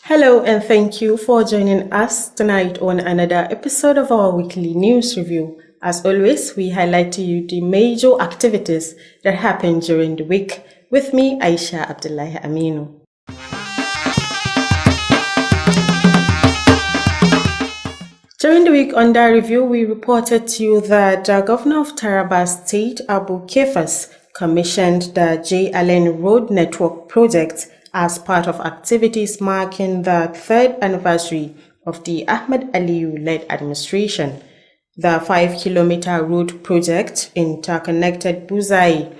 Hello, and thank you for joining us tonight on another episode of our weekly news review. As always, we highlight to you the major activities that happened during the week. With me, Aisha Abdullahi Aminu. During the week under review, we reported to you that the Governor of Taraba State, Abu Kefas, commissioned the J. Allen Road Network project as part of activities marking the third anniversary of the Ahmed Aliyu-led administration. The 5-kilometer road project interconnected Buzai,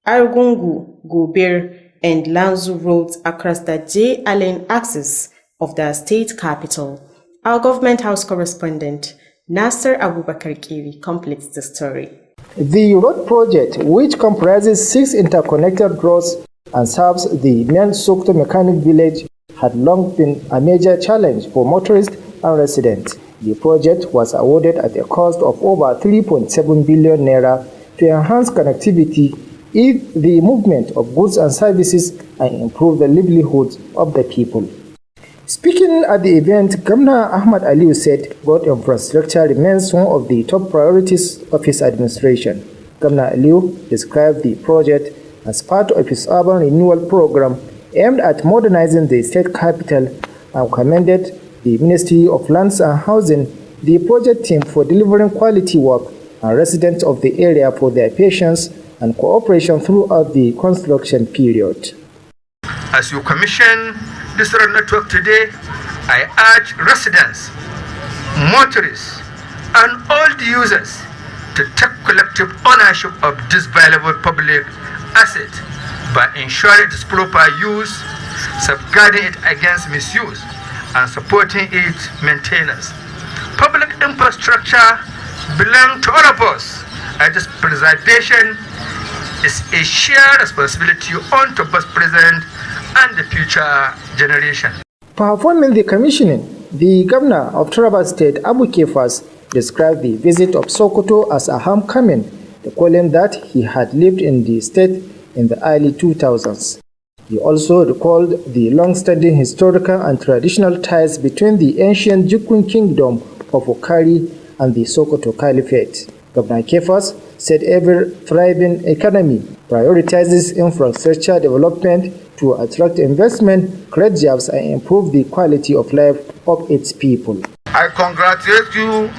Argungu, Gobir, and Lanzu roads across the J. Allen axis of the state capital. Our government house correspondent, Nasser Abubakar Kiri, completes the story. The road project, which comprises 6 interconnected roads and serves the main Sokoto mechanic village, had long been a major challenge for motorists and residents. The project was awarded at a cost of over 3.7 billion naira to enhance connectivity, ease the movement of goods and services, and improve the livelihoods of the people. Speaking at the event, Governor Ahmed Aliyu said road infrastructure remains one of the top priorities of his administration. Governor Aliyu described the project as part of his urban renewal program aimed at modernizing the state capital and commended the Ministry of Lands and Housing, the project team for delivering quality work, and residents of the area for their patience and cooperation throughout the construction period. As you commission this road network today, I urge residents, motorists, and all the users to take collective ownership of this valuable public asset by ensuring its proper use, safeguarding it against misuse, and supporting its maintenance. Public infrastructure belongs to all of us, and its preservation is a shared responsibility on to both present and the future generation. Performing the commissioning, the governor of Taraba State, Abu Kefas, described the visit of Sokoto as a homecoming, recalling that he had lived in the state in the early 2000s. He also recalled the long-standing historical and traditional ties between the ancient Jukun kingdom of Okari and the Sokoto Caliphate. Governor Kefas said every thriving economy prioritizes infrastructure development to attract investment, create jobs, and improve the quality of life of its people. I congratulate you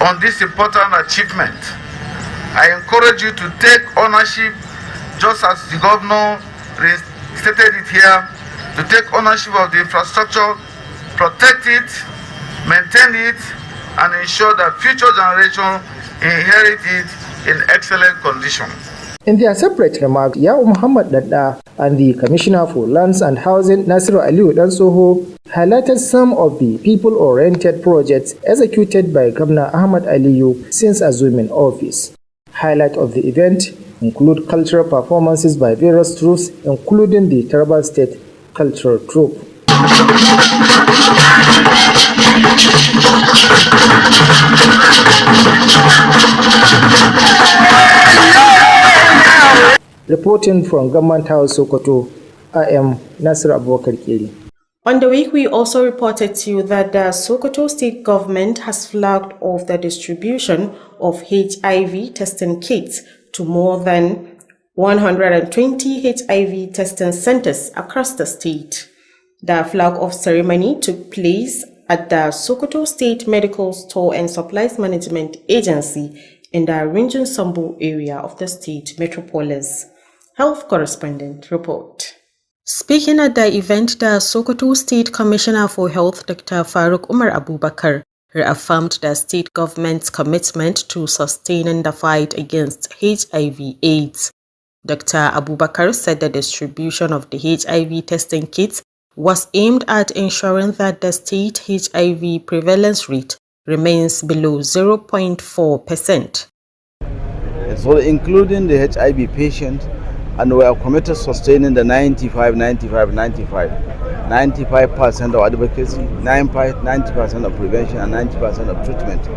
on this important achievement. I encourage you to take ownership, just as the governor stated it here, to take ownership of the infrastructure, protect it, maintain it, and ensure that future generations inherit it in excellent condition. In their separate remarks, Yao Muhammad Dada and the Commissioner for Lands and Housing, Nasiru Aliyu Dansoho, highlighted some of the people-oriented projects executed by Governor Ahmed Aliyu since assuming office. Highlight of the event include cultural performances by various troops, including the Taraba State Cultural Troupe. Reporting from Government House, Sokoto, I am Nasser Abubakar Kiri. On the week, we also reported to you that the Sokoto state government has flagged off the distribution of HIV testing kits to more than 120 HIV testing centers across the state. The flag-off ceremony took place at the Sokoto State Medical Store and Supplies Management Agency in the Rinjin Sambu area of the state metropolis. Health Correspondent report. Speaking at the event, the Sokoto State Commissioner for Health, Dr. Faruk Umar Abubakar, reaffirmed the state government's commitment to sustaining the fight against HIV/AIDS. Dr. Abubakar said the distribution of the HIV testing kits was aimed at ensuring that the state HIV prevalence rate remains below 0.4%. So including the HIV patient, and we are committed to sustaining the 95% of advocacy, 90% of prevention, and 90% of treatment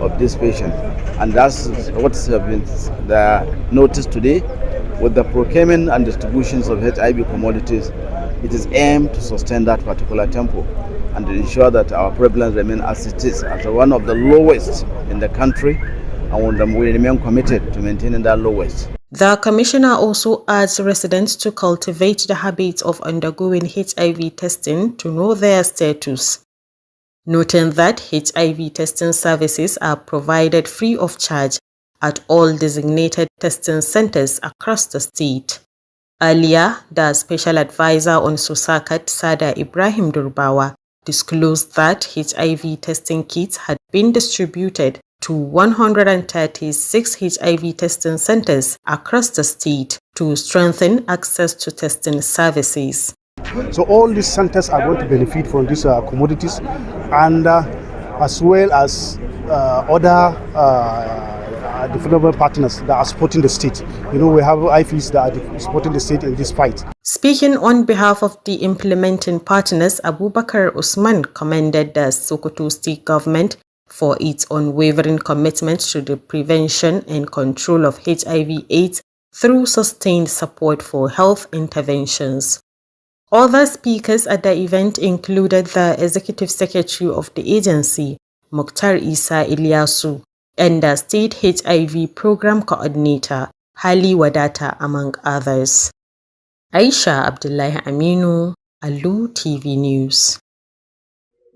of this patient. And that's what's been the notice today with the procurement and distributions of HIV commodities it is aimed to sustain that particular tempo and to ensure that our prevalence remain as it is, as one of the lowest in the country, and we remain committed to maintaining that lowest. The commissioner also urged residents to cultivate the habit of undergoing HIV testing to know their status, noting that HIV testing services are provided free of charge at all designated testing centers across the state. Earlier, the special advisor on SOSACAT, Sada Ibrahim Durbawa, disclosed that HIV testing kits had been distributed to 136 HIV testing centers across the state to strengthen access to testing services. So all these centers are going to benefit from these commodities, and as well as other development partners that are supporting the state. You know, we have IFEs that are supporting the state in this fight. Speaking on behalf of the implementing partners, Abubakar Usman commended the Sokoto state government for its unwavering commitment to the prevention and control of HIV/AIDS through sustained support for health interventions. Other speakers at the event included the Executive Secretary of the agency, Mukhtar Isa Ilyasu, and the State HIV Program Coordinator, Hali Wadata, among others. Aisha Abdullahi Aminu, Alu TV News.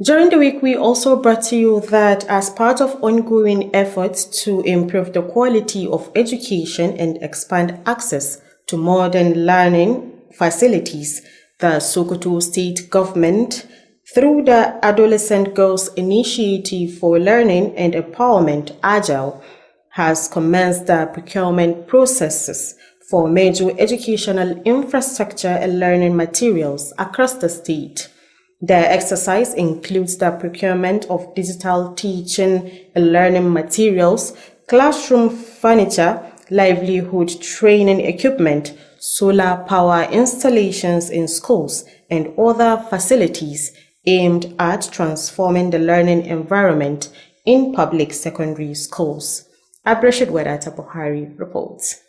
During the week, we also brought to you that as part of ongoing efforts to improve the quality of education and expand access to modern learning facilities, the Sokoto state government, through the Adolescent Girls Initiative for Learning and Empowerment, AGILE, has commenced the procurement processes for major educational infrastructure and learning materials across the state. The exercise includes the procurement of digital teaching and learning materials, classroom furniture, livelihood training equipment, solar power installations in schools, and other facilities aimed at transforming the learning environment in public secondary schools. Abrashid Wadata Buhari reports.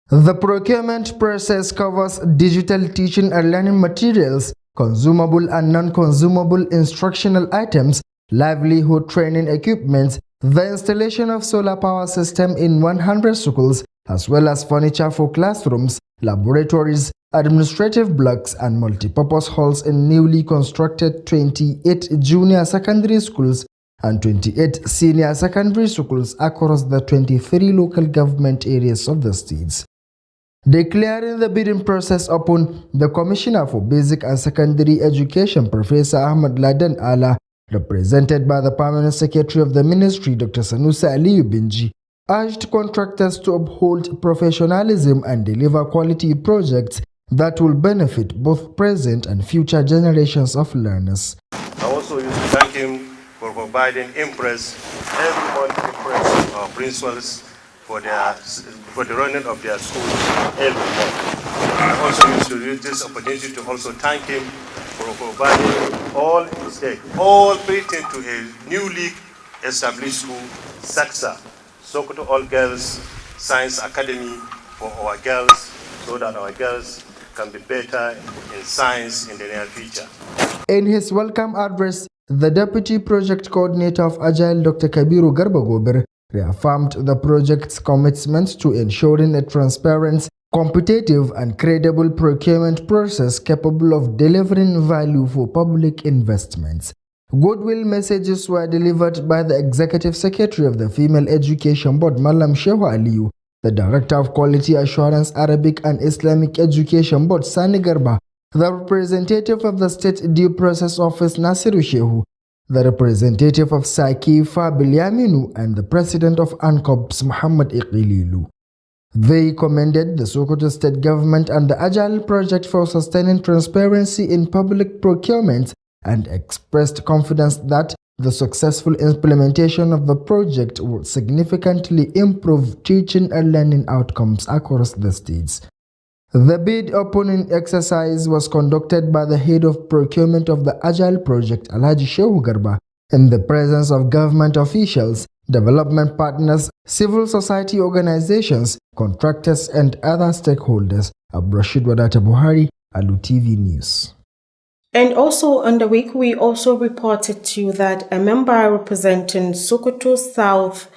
The procurement process covers digital teaching and learning materials, consumable and non-consumable instructional items, livelihood training equipment, the installation of solar power system in 100 schools, as well as furniture for classrooms, laboratories, administrative blocks, and multipurpose halls in newly constructed 28 junior secondary schools and 28 senior secondary schools across the 23 local government areas of the states. Declaring the bidding process upon, the Commissioner for Basic and Secondary Education, Professor Ahmad Laden Ala, represented by the Permanent Secretary of the Ministry, Dr. Sanusi Aliyu Binji, urged contractors to uphold professionalism and deliver quality projects that will benefit both present and future generations of learners. I also used to thank him for providing everyone impress our principals for the running of their school every month. I also used to use this opportunity to also thank him for providing all pertaining to a newly established school, SACSA, Sokoto All Girls Science Academy, for our girls, so that our girls can be better in science in the near future. In his welcome address, the Deputy Project Coordinator of Agile, Dr. Kabiru Garbagober, reaffirmed the project's commitment to ensuring a transparent, competitive, and credible procurement process capable of delivering value for public investments. Goodwill messages were delivered by the Executive Secretary of the Female Education Board, Malam Shehu Aliyu, the Director of Quality Assurance Arabic and Islamic Education Board, Sani Garba, the representative of the State Due Process Office, Nasiru Shehu, the representative of Saki Bilyaminu, and the President of ANCOPS, Muhammad Iqililu. They commended the Sokoto State Government and the Agile Project for sustaining transparency in public procurement and expressed confidence that the successful implementation of the project would significantly improve teaching and learning outcomes across the states. The bid opening exercise was conducted by the head of procurement of the Agile Project, Alhaji Shehu Garba, in the presence of government officials, development partners, civil society organizations, contractors, and other stakeholders. Abrashid Wadata Buhari, Alu TV News. And also on the week, we also reported to you that a member representing Sokoto South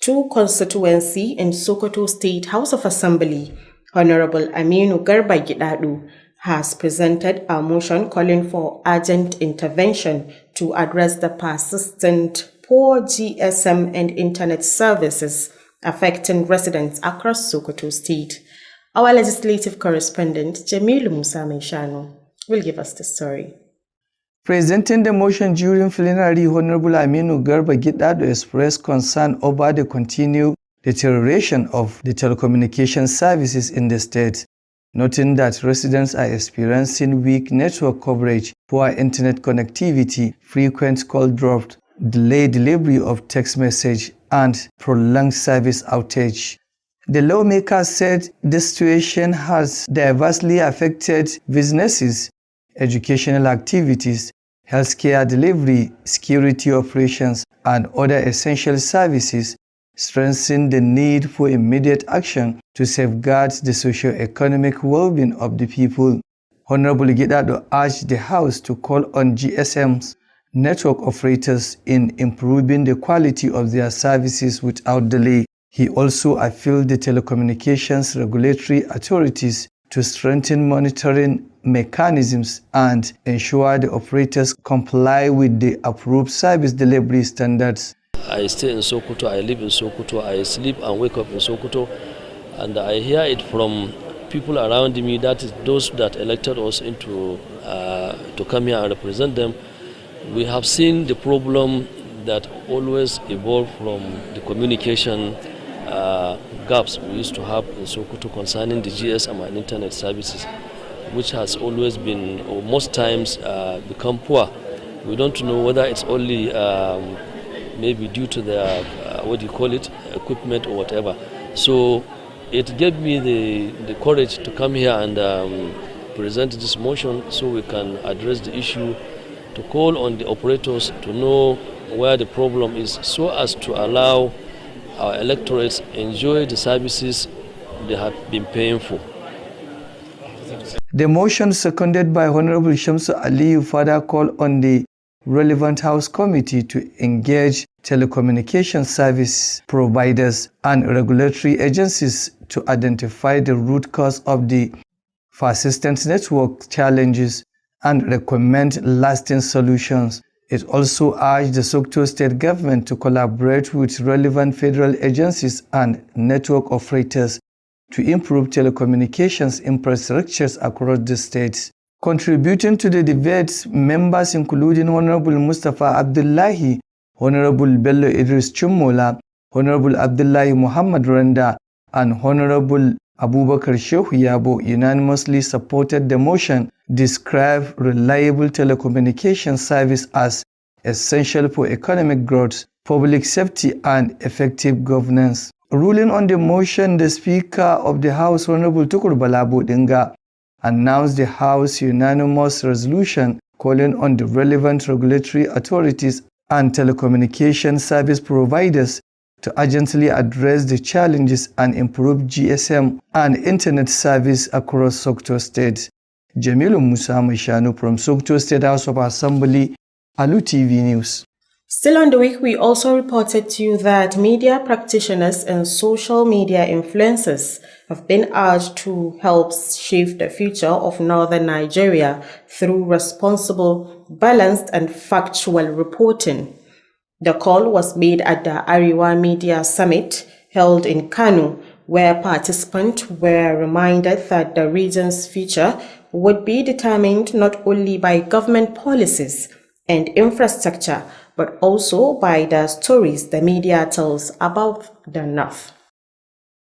2 constituency in Sokoto State House of Assembly, Honorable Aminu Garba Gidadu, has presented a motion calling for urgent intervention to address the persistent poor GSM and internet services affecting residents across Sokoto State. Our legislative correspondent, Jamilu Musa Meshano, will give us the story. Presenting the motion during plenary, Honorable Aminu Garba Gidadu expressed concern over the continued deterioration of the telecommunication services in the state, noting that residents are experiencing weak network coverage, poor internet connectivity, frequent call drops, delayed delivery of text message, and prolonged service outage. The lawmakers said the situation has diversely affected businesses, educational activities, healthcare delivery, security operations, and other essential services, strengthening the need for immediate action to safeguard the socio-economic well-being of the people. Honorable Gidado urged the House to call on GSM's network operators in improving the quality of their services without delay. He also appealed the telecommunications regulatory authorities to strengthen monitoring mechanisms and ensure the operators comply with the approved service delivery standards. I stay in Sokoto, I live in Sokoto, I sleep and wake up in Sokoto, and I hear it from people around me, that is those that elected us into to come here and represent them. We have seen the problem that always evolved from the communication gaps we used to have in Sokoto concerning the GSM and internet services, which has always been, or most times, become poor. We don't know whether it's only maybe due to the, equipment or whatever. So it gave me the courage to come here and present this motion so we can address the issue, to call on the operators to know where the problem is so as to allow our electorates enjoy the services they have been paying for. The motion, seconded by Honorable Shamsu Aliyu, further called on the relevant House committee to engage telecommunication service providers and regulatory agencies to identify the root cause of the persistent network challenges and recommend lasting solutions. It also urged the Sokoto state government to collaborate with relevant federal agencies and network operators to improve telecommunications infrastructures across the states. Contributing to the debates, members including Honorable Mustafa Abdullahi, Honorable Bello Idris Chumola, Honorable Abdullahi Muhammad Randa, and Honorable Abubakar Shehu Yabo unanimously supported the motion, described reliable telecommunication service as essential for economic growth, public safety, and effective governance. Ruling on the motion, the Speaker of the House, Honorable Tukur Balabo Dinga, announced the House unanimous resolution calling on the relevant regulatory authorities and telecommunication service providers to urgently address the challenges and improve GSM and internet service across Sokoto State. Jamilu Musa Meshano from Sokoto State House of Assembly, Alu TV News. Still on the week, we also reported to you that media practitioners and social media influencers have been urged to help shape the future of northern Nigeria through responsible, balanced, and factual reporting. The call was made at the Ariwa Media Summit held in Kano, where participants were reminded that the region's future would be determined not only by government policies and infrastructure, but also by the stories the media tells about the North.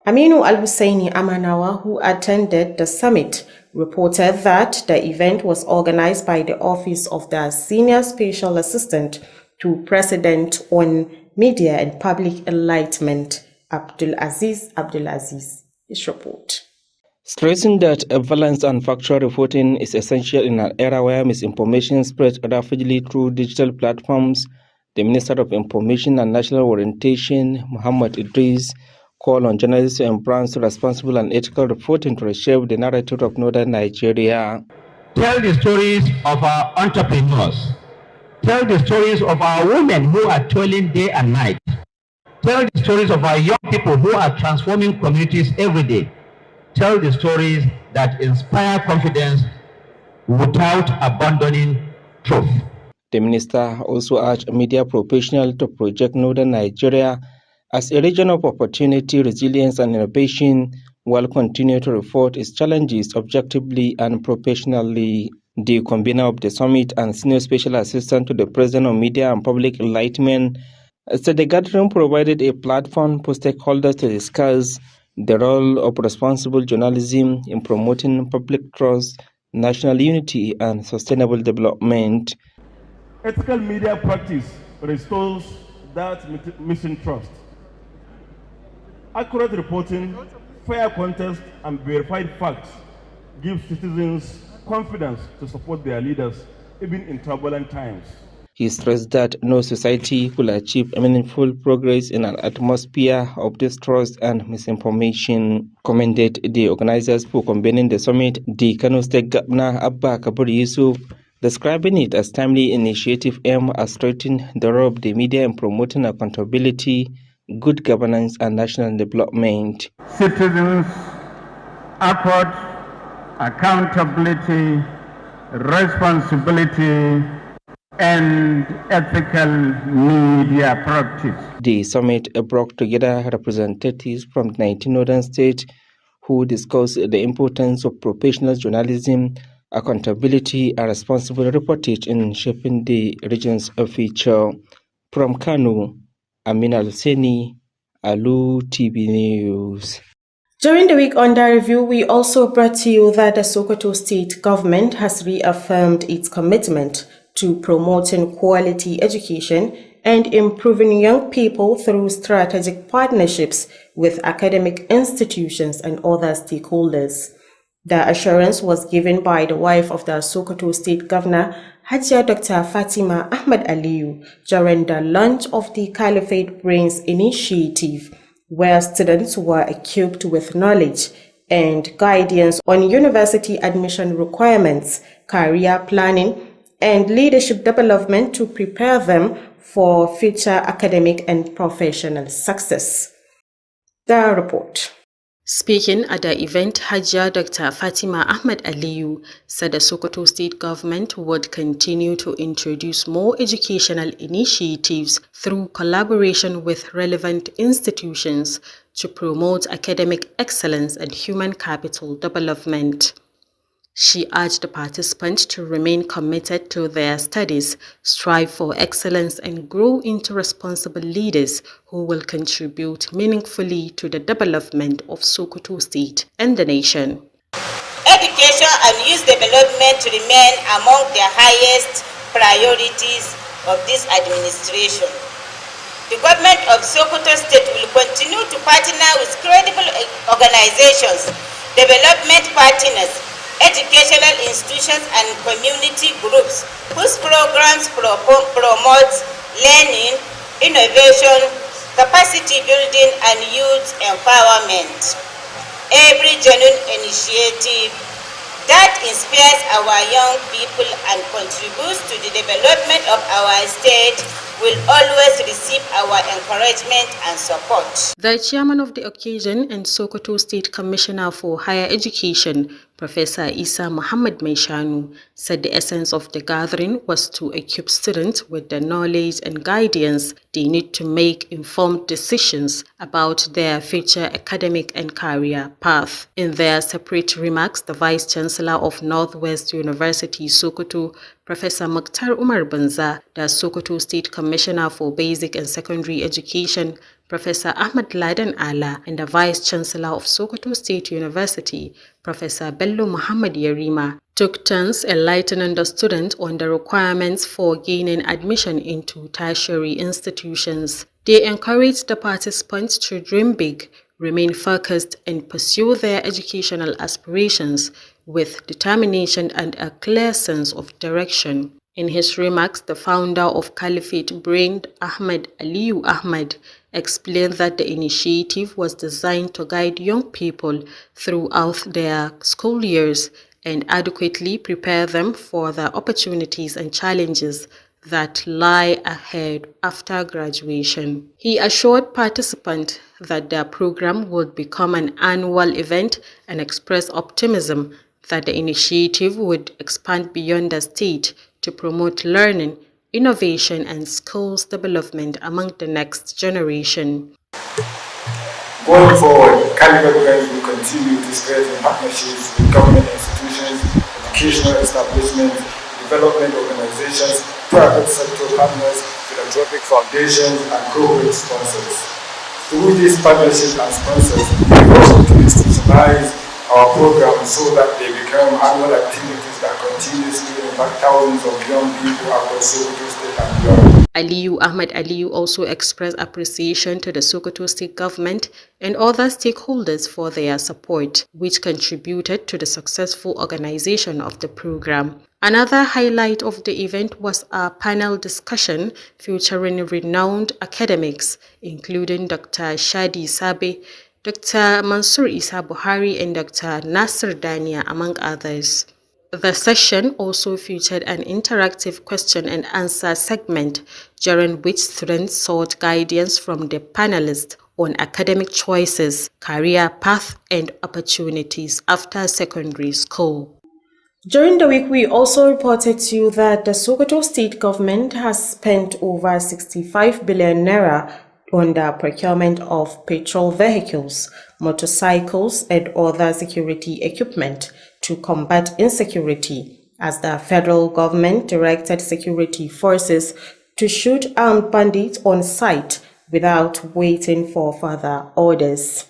Aminu Al-Husseini Amanawa, who attended the summit, reported that the event was organized by the Office of the Senior Special Assistant to President on Media and Public Enlightenment, Abdulaziz. His report. Stressing that a balanced and factual reporting is essential in an era where misinformation spreads rapidly through digital platforms, the Minister of Information and National Orientation, Muhammad Idris, called on journalists to embrace responsible and ethical reporting to reshape the narrative of northern Nigeria. Tell the stories of our entrepreneurs. Tell the stories of our women who are toiling day and night. Tell the stories of our young people who are transforming communities every day. Tell the stories that inspire confidence without abandoning truth. The minister also urged media professionals to project Northern Nigeria as a region of opportunity, resilience, and innovation, while continuing to report its challenges objectively and professionally. The convener of the summit and senior special assistant to the president of media and public enlightenment said the gathering provided a platform for stakeholders to discuss the role of responsible journalism in promoting public trust, national unity, and sustainable development. Ethical media practice restores that missing trust. Accurate reporting, fair context, and verified facts give citizens confidence to support their leaders, even in turbulent times. He stressed that no society will achieve meaningful progress in an atmosphere of distrust and misinformation. Commended the organizers for convening the summit, the Kano State Governor Abba Kabir Yusuf, describing it as timely initiative aimed at strengthening the role of the media in promoting accountability, good governance, and national development. Citizens' effort, accountability, responsibility, and ethical media practice. The summit brought together representatives from 19 northern states who discussed the importance of professional journalism, accountability, and responsible reportage in shaping the region's future. From Kano, Amin Al-Seni, Alu TV News. During the week under review, we also brought to you that the Sokoto state government has reaffirmed its commitment to promoting quality education and improving young people through strategic partnerships with academic institutions and other stakeholders. The assurance was given by the wife of the Sokoto State Governor, Hajia Dr. Fatima Ahmad Aliyu, during the launch of the Caliphate Brains Initiative, where students were equipped with knowledge and guidance on university admission requirements, career planning, and leadership development to prepare them for future academic and professional success. The report. Speaking at the event, Hajia Dr. Fatima Ahmad Aliyu said the Sokoto state government would continue to introduce more educational initiatives through collaboration with relevant institutions to promote academic excellence and human capital development. She urged the participants to remain committed to their studies, strive for excellence, and grow into responsible leaders who will contribute meaningfully to the development of Sokoto State and the nation. Education and youth development remain among the highest priorities of this administration. The government of Sokoto State will continue to partner with credible organizations, development partners, educational institutions, and community groups whose programs promote learning, innovation, capacity building, and youth empowerment. Every genuine initiative that inspires our young people and contributes to the development of our state will always receive our encouragement and support. The chairman of the occasion and Sokoto State Commissioner for Higher Education, Professor Isa Muhammad Maishanu, said the essence of the gathering was to equip students with the knowledge and guidance they need to make informed decisions about their future academic and career path. In their separate remarks, the Vice Chancellor of Northwest University, Sokoto, Professor Mukhtar Umar Banza, the Sokoto State Commissioner for Basic and Secondary Education, Professor Ahmad Laden Ala, and the Vice Chancellor of Sokoto State University, Professor Bello Muhammad Yarima, took turns enlightening the students on the requirements for gaining admission into tertiary institutions. They encouraged the participants to dream big, remain focused, and pursue their educational aspirations with determination and a clear sense of direction. In his remarks, the founder of Caliphate Brain, Ahmad Aliyu Ahmad, explained that the initiative was designed to guide young people throughout their school years and adequately prepare them for the opportunities and challenges that lie ahead after graduation. He assured participants that the program would become an annual event and expressed optimism that the initiative would expand beyond the state to promote learning, innovation, and skills development among the next generation. Going forward, Calibre will continue to strengthen partnerships with government institutions, educational establishments, development organizations, private sector partners, philanthropic foundations, and corporate sponsors. Through these partnerships and sponsors, we also to institutionalize our programs so that they become annual activities that continuously impact thousands of young people across Sokoto State and beyond. Ahmed Aliyu also expressed appreciation to the Sokoto State government and other stakeholders for their support, which contributed to the successful organization of the program. Another highlight of the event was a panel discussion featuring renowned academics, including Dr. Shadi Sabe, Dr. Mansur Isa Buhari, and Dr. Nasir Dania, among others. The session also featured an interactive question and answer segment, during which students sought guidance from the panelists on academic choices, career path, and opportunities after secondary school. During the week, we also reported to you that the Sokoto State government has spent over 65 billion naira on the procurement of patrol vehicles, motorcycles, and other security equipment to combat insecurity, as the federal government directed security forces to shoot armed bandits on sight without waiting for further orders.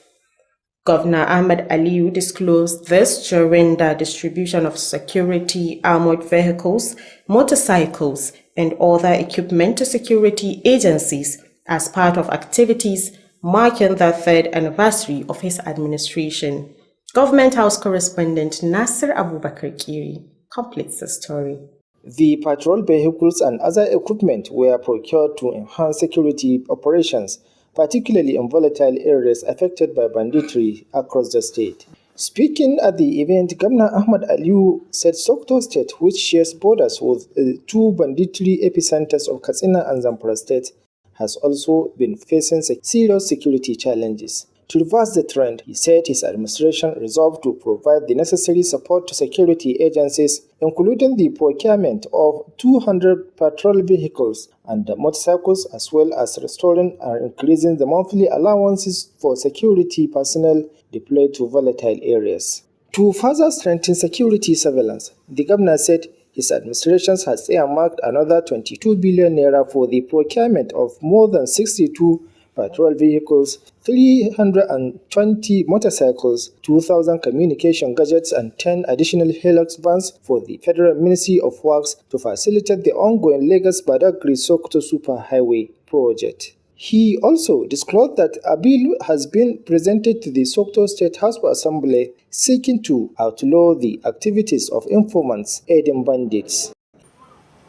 Governor Ahmed Aliyu disclosed this during the distribution of security armored vehicles, motorcycles, and other equipment to security agencies as part of activities marking the 3rd anniversary of his administration. Government House correspondent Nasir Abubakar Kiri completes the story. The patrol vehicles and other equipment were procured to enhance security operations, particularly in volatile areas affected by banditry across the state. Speaking at the event, Governor Ahmed Aliyu said Sokoto State, which shares borders with two banditry epicenters of Katsina and Zamfara State, has also been facing serious security challenges. To reverse the trend, he said his administration resolved to provide the necessary support to security agencies, including the procurement of 200 patrol vehicles and motorcycles, as well as restoring and increasing the monthly allowances for security personnel deployed to volatile areas. To further strengthen security surveillance, the governor said his administration has earmarked another 22 billion naira for the procurement of more than 62 patrol vehicles, 320 motorcycles, 2,000 communication gadgets, and 10 additional Hilux vans for the Federal Ministry of Works to facilitate the ongoing Lagos-Badagry-Sokoto Superhighway project. He also disclosed that a bill has been presented to the Sokoto State House of Assembly seeking to outlaw the activities of informants aiding bandits.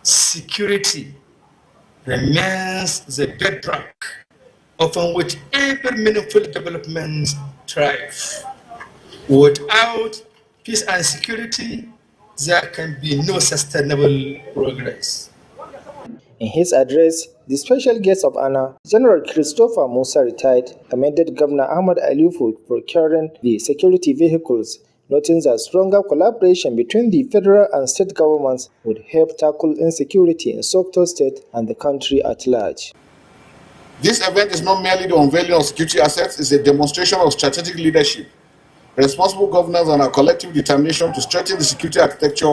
Security remains the bedrock upon which every meaningful development thrives. Without peace and security, there can be no sustainable progress. In his address, the special guest of honor, General Christopher Musa, retired, commended Governor Ahmed Aliyu for procuring the security vehicles, noting that stronger collaboration between the federal and state governments would help tackle insecurity in Sokoto State and the country at large. This event is not merely the unveiling of security assets, it's a demonstration of strategic leadership, responsible governance, and our collective determination to strengthen the security architecture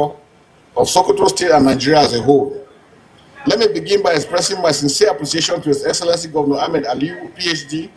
of Sokoto State and Nigeria as a whole. Let me begin by expressing my sincere appreciation to His Excellency Governor Ahmed Aliyu, PhD,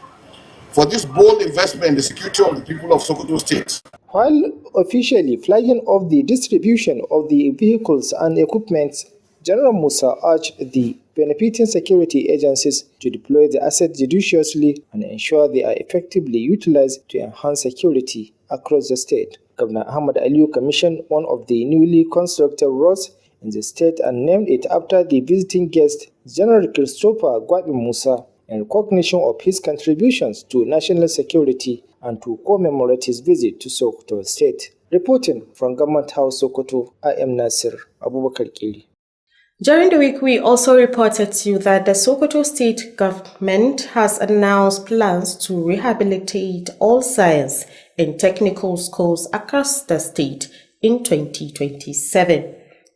for this bold investment in the security of the people of Sokoto State. While officially flagging off the distribution of the vehicles and equipment, General Musa urged the benefiting security agencies to deploy the assets judiciously and ensure they are effectively utilized to enhance security across the state. Governor Ahmed Aliyu commissioned one of the newly constructed roads in the state and named it after the visiting guest, General Christopher Gwabi Musa, in recognition of his contributions to national security and to commemorate his visit to Sokoto State. Reporting from Government House, Sokoto, I am Nasir Abubakar Kiri. During the week, we also reported to you that the Sokoto state government has announced plans to rehabilitate all science and technical schools across the state in 2027.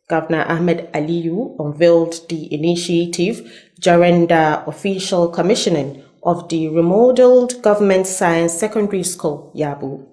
Governor Ahmed Aliyu unveiled the initiative during the official commissioning of the remodeled Government Science Secondary School, Yabu.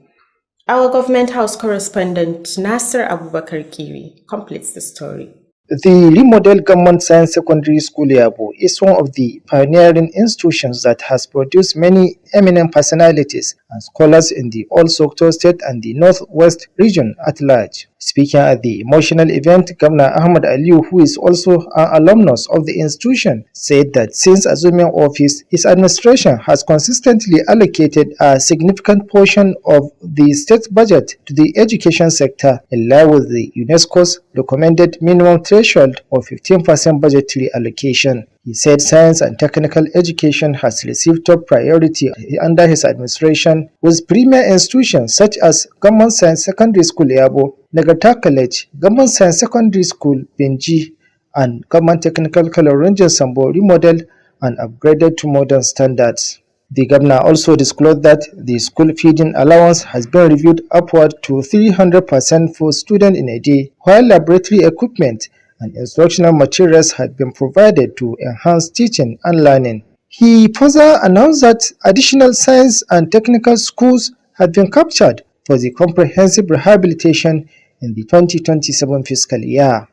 Our Government House correspondent Nasser Abubakar Kiri completes the story. The remodeled Government Science Secondary School Yabo is one of the pioneering institutions that has produced many eminent personalities and scholars in the Old Sokoto State and the Northwest region at large. Speaking at the emotional event, Governor Ahmed Aliyu, who is also an alumnus of the institution, said that since assuming office, his administration has consistently allocated a significant portion of the state budget to the education sector in line with the UNESCO's recommended minimum threshold of 15% budgetary allocation. He said science and technical education has received top priority under his administration, with premier institutions such as Government Science Secondary School Yabo, Nagarta College, Government Science Secondary School Benji, and Government Technical College Rangers Sambo remodeled and upgraded to modern standards. The governor also disclosed that the school feeding allowance has been reviewed upward to 300% for students in a day, while laboratory equipment and instructional materials had been provided to enhance teaching and learning. He further announced that additional science and technical schools had been captured for the comprehensive rehabilitation in the 2027 fiscal year.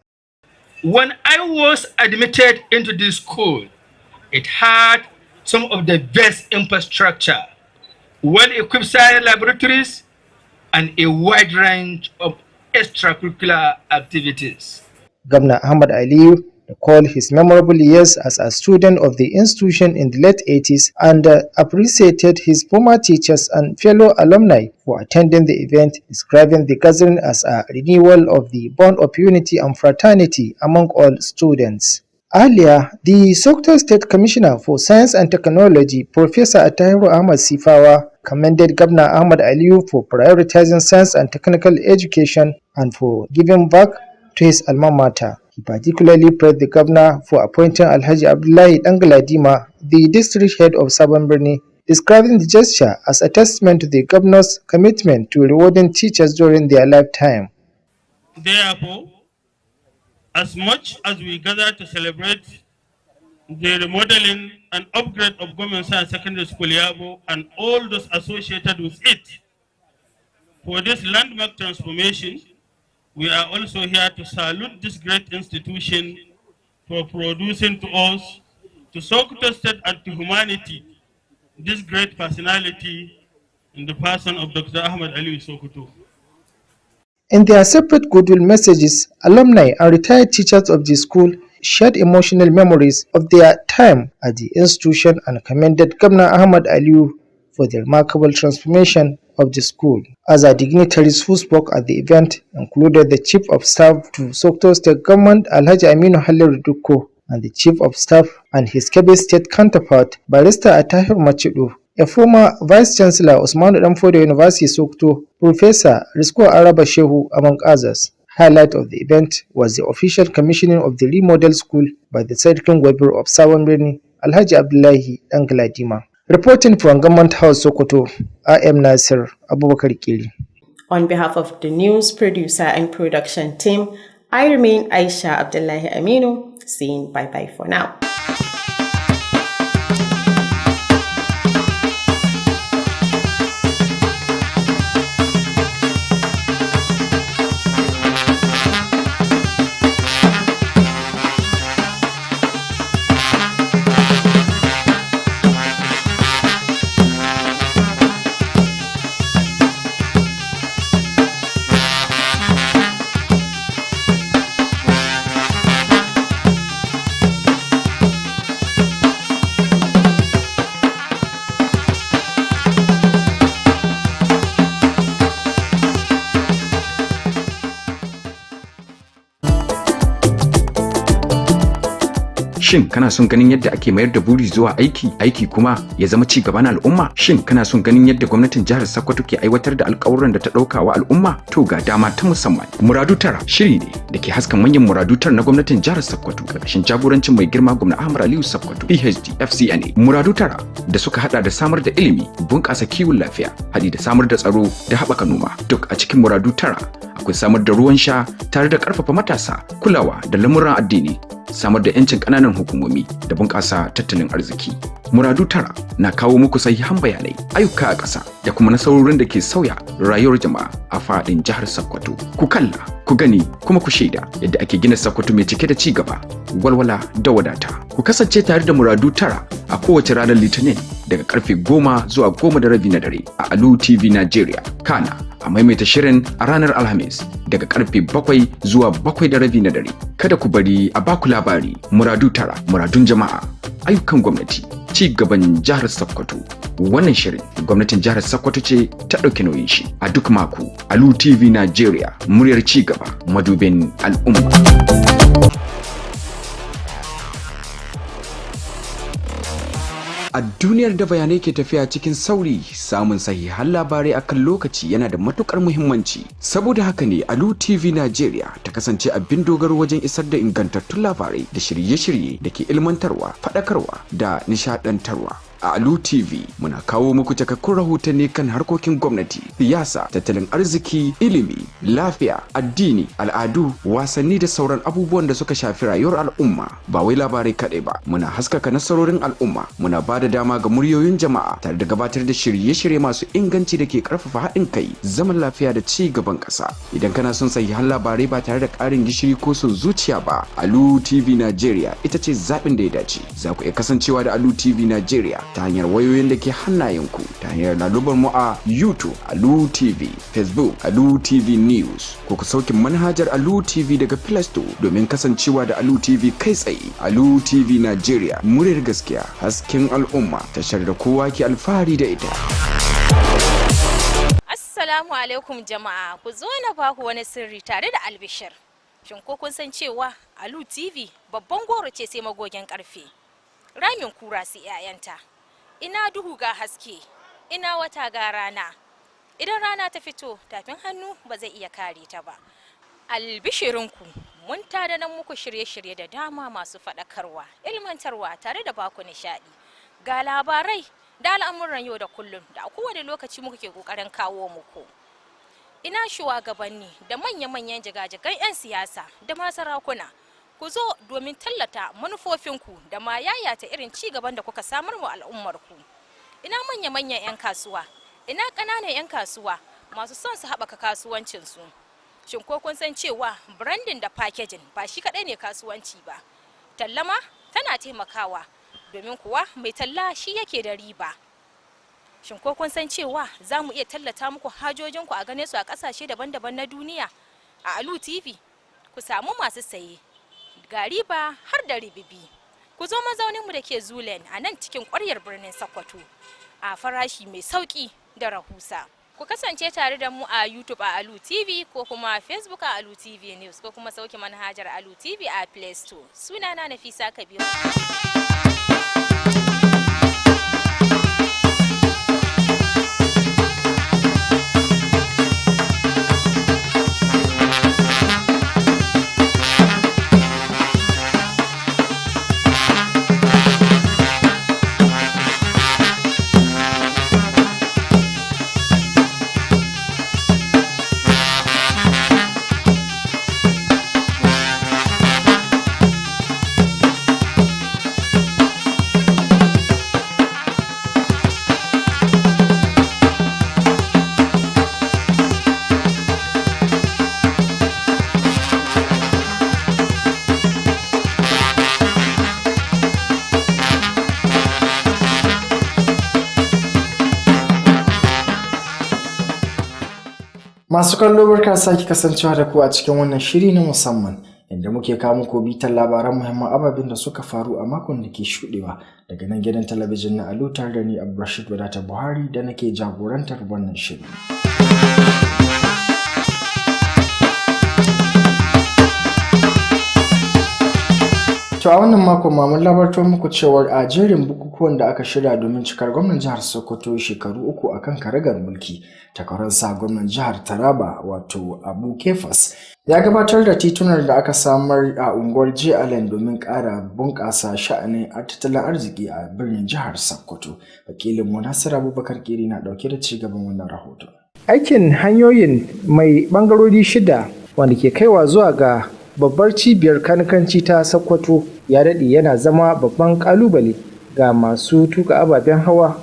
When I was admitted into this school, it had some of the best infrastructure, well-equipped science laboratories, and a wide range of extracurricular activities. Governor Ahmed Aliyu recalled his memorable years as a student of the institution in the late 80s and appreciated his former teachers and fellow alumni for attending the event, describing the gathering as a renewal of the bond of unity and fraternity among all students. Earlier, the Sokoto State Commissioner for Science and Technology, Professor Atahiru Ahmad Sifawa, commended Governor Ahmed Aliyu for prioritizing science and technical education and for giving back to his alma mater. He particularly praised the governor for appointing Alhaji Abdullahi Dangaladima, the district head of Sabon Birni, describing the gesture as a testament to the governor's commitment to rewarding teachers during their lifetime. Therefore, as much as we gather to celebrate the remodeling and upgrade of Government Science Secondary School Yabo and all those associated with it, for this landmark transformation, we are also here to salute this great institution for producing to us, to Sokoto State and to humanity, this great personality in the person of Dr. Ahmed Aliyu Sokoto. In their separate goodwill messages, alumni and retired teachers of the school shared emotional memories of their time at the institution and commended Governor Ahmed Aliyu for the remarkable transformation of the school. Other dignitaries who spoke at the event included the Chief of Staff to Sokoto State Government, Alhaji Aminu Halliru Dukko, and the Chief of Staff and his Kebbi State counterpart, Barrister Atahir Machidu, a former Vice Chancellor Usmanu Danfodio University Sokoto, Professor Risko Araba Shehu, among others. Highlight of the event was the official commissioning of the remodeled school by the Sarkin Gwabir of Sabon Birni, Alhaji Abdullahi Dangaladima. Reporting from Government House Sokoto, I am Nasir Abubakar Kili. On behalf of the news producer and production team, I remain Aisha Abdullahi Aminu, saying bye-bye for now. Shin kana son ganin yadda ake mayar da buri zuwa aiki kuma ya zama ci gaban al'umma? Shin kana son ganin yadda gwamnatin jihar Sokoto ke aiwatar da alƙawuran da ta ɗauka wa al'umma? To ga dama ta musamman. Muradu Tara shiri ne da ke haskan manyan muradu tara na gwamnatin jihar Sokoto ƙarƙashin jagorancin mai girma gwamna Ahmad Aliyu Sokoto PhD FCNA. Muradu Tara da suka hada da samar da ilimi, bunƙasa kiwon lafiya, haɗi da samar da tsaro da haɓaka noma. Duk a cikin Muradu Tara akwai samar da ruwan sha tare da ƙarfafa matasa, kulawa da lamuran addini, samar da 'yancin ƙananan hukumomi da bunƙasa tattalin arziki. Muradu Tara na kawo muku sahihan bayanai, ayyuka a ƙasa da kuma nasarorin da ke sauya rayuwar jama'a a faɗin jihar Sokoto. Ku kalla, ku gani kuma ku shaida yadda ake gina Sokoto mai cike da ci gaba, walwala da wadata. Ku kasance tare da Muradu Tara a kowace ranar Litinin daga karfe 10 zuwa 10:30 na dare a Alu Tv Nigeria. Kana a maimaita shirin a ranar Alhamis daga karfe 7 zuwa 7:30 na dare. Kada ku bari a baku labari. Muradu Tara, muradun jama'a, ayyukan gwamnati, ci gaban jihar Sokoto. Wannan shirin gwamnatin jihar Sokoto ce ta ɗauki nauyin shi. A duk mako, Alu TV Nigeria, muryar ci gaba, madubin al'umma. A duniyar da bayanai ke tafiya cikin sauri, samun sahihan labarai akan lokaci yana da matukar muhimmanci. Saboda haka ne Alu TV Nigeria ta kasance abin dogaro wajen isar da ingantattun labarai da shirye-shirye da ke ilmantarwa, faɗakarwa da nishaɗantarwa. A Alu TV muna kawo muku cikakkun rahotanni kan harkokin gwamnati, siyasa, tattalin arziki, ilimi, lafiya, addini, al'adu, wasanni da sauran abubuwan da suka shafi rayuwar al'umma. Ba wai labarai kaɗai ba, muna haskaka nasarorin al'umma, muna ba da dama ga muryoyin jama'a tare da gabatar da shirye-shirye masu inganci da ke karfafa haɗin kai, zaman lafiya da ci gaban ƙasa. Idan kana son sahihan labarai ba tare da ƙarin gishiri ko son zuciya ba, Alu TV Nigeria ita ce zaɓin da ya dace. Za ku iya kasancewa da Alu TV Nigeria ta hanyar wayoyin da ke hannayenku, ta hanyar lalubar mu a YouTube Alu TV, Facebook Alu TV News, ko ku sauke manhajar Alu TV daga Play Store domin kasancewa da Alu TV kai tsaye. Alu TV Nigeria, muryar gaskiya, hasken al'umma, tashar da kowa ke alfahari da ita. Assalamu alaikum jama'a, ku zo na baku wani sirri tare da albishir. Shin ko kun san cewa Alu TV babban goro ce sai magogin karfe, ramin kura sai 'ya'yanta. Ina duhu ga haske, ina wata ga rana. Idan rana ta fito, tafin hannu ba zai iya kare ta ba. Albishirinku, mun tadanan muku shirye-shirye da dama masu faɗakarwa, ilmantarwa tare da baku nishaɗi. Ga labarai da al'amuran yau da kullum da a kowane lokaci muka ke ƙoƙarin kawo muku. Ina shugabanni da manya-manyan jigajigan 'yan siyasa da ma sarakuna. Ku zo domin tallata manufofinku da ma yayata irin ci gaban da kuka samar wa al'ummarku. Ina manya-manyan 'yan kasuwa, ina ƙananan 'yan kasuwa masu son su haɓaka kasuwancinsu. Shin ko kun san cewa branding da packaging ba shi kaɗai ne kasuwanci ba? Tallama tana taimakawa, domin kuwa mai talla shi yake da riba. Shin ko kun san cewa za mu iya tallata muku hajojinku a gane su a ƙasashe daban-daban na duniya? A Alu TV, ku samu masu saye, ga riba har da ribibi. Ku zo mazauninmu da ke Zulen a nan cikin ƙwaryar birnin Sokoto a farashi mai sauƙi da rahusa. Ku kasance tare da mu a YouTube a Alu TV ko kuma Facebook a Alu TV News ko kuma sauke manhajar Alu TV a Play Store. Sunana Nafisa Kabiru. Masu kallo barka sake kasancewa da ku a cikin wannan shiri na musamman inda muke kawo muku bitan labaran muhimman ababen da suka faru a makon da ke shudewa daga nan gidan talabijin na Alu tare da ni Abdulrashid Wadata Buhari da nake jagorantar wannan shiri. To a wannan makon ma mun labarto muku cewar a jerin bukukuwan da aka shirya domin cikar gwamnan jihar Sokoto shekaru 3 akan karagar mulki, takwaransa gwamnan jihar Taraba wato Abu Kefas ya gabatar da titunan da aka samar a unguwar J. Allen domin ƙara bunƙasa sha'anin tattalin arziki a birnin jihar Sokoto. Wakilin mu Nasir Abubakar Kiri na ɗauke da cigaban wannan rahoton. Aikin hanyoyin mai ɓangarori 6 wanda ke kaiwa zuwa ga babbar cibiyar kanikanci ta Sokoto ya daɗe yana zama babban ƙalubale ga masu tuka ababen hawa.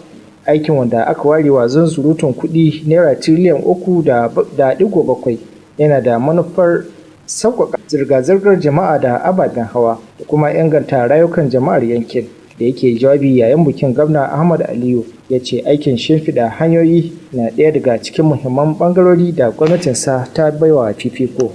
Aikin wanda aka ware wa zunzurutun kuɗi naira tiriliyan 3.7 yana da manufar sauƙaƙa zirga-zirgar jama'a da ababen hawa da kuma inganta rayukan jama'ar yankin. Da yake jawabi yayin bikin, gwamna Ahmad Aliyu ya ce aikin shimfiɗa hanyoyi na ɗaya daga cikin muhimman ɓangarori da gwamnatinsa ta baiwa fifiko.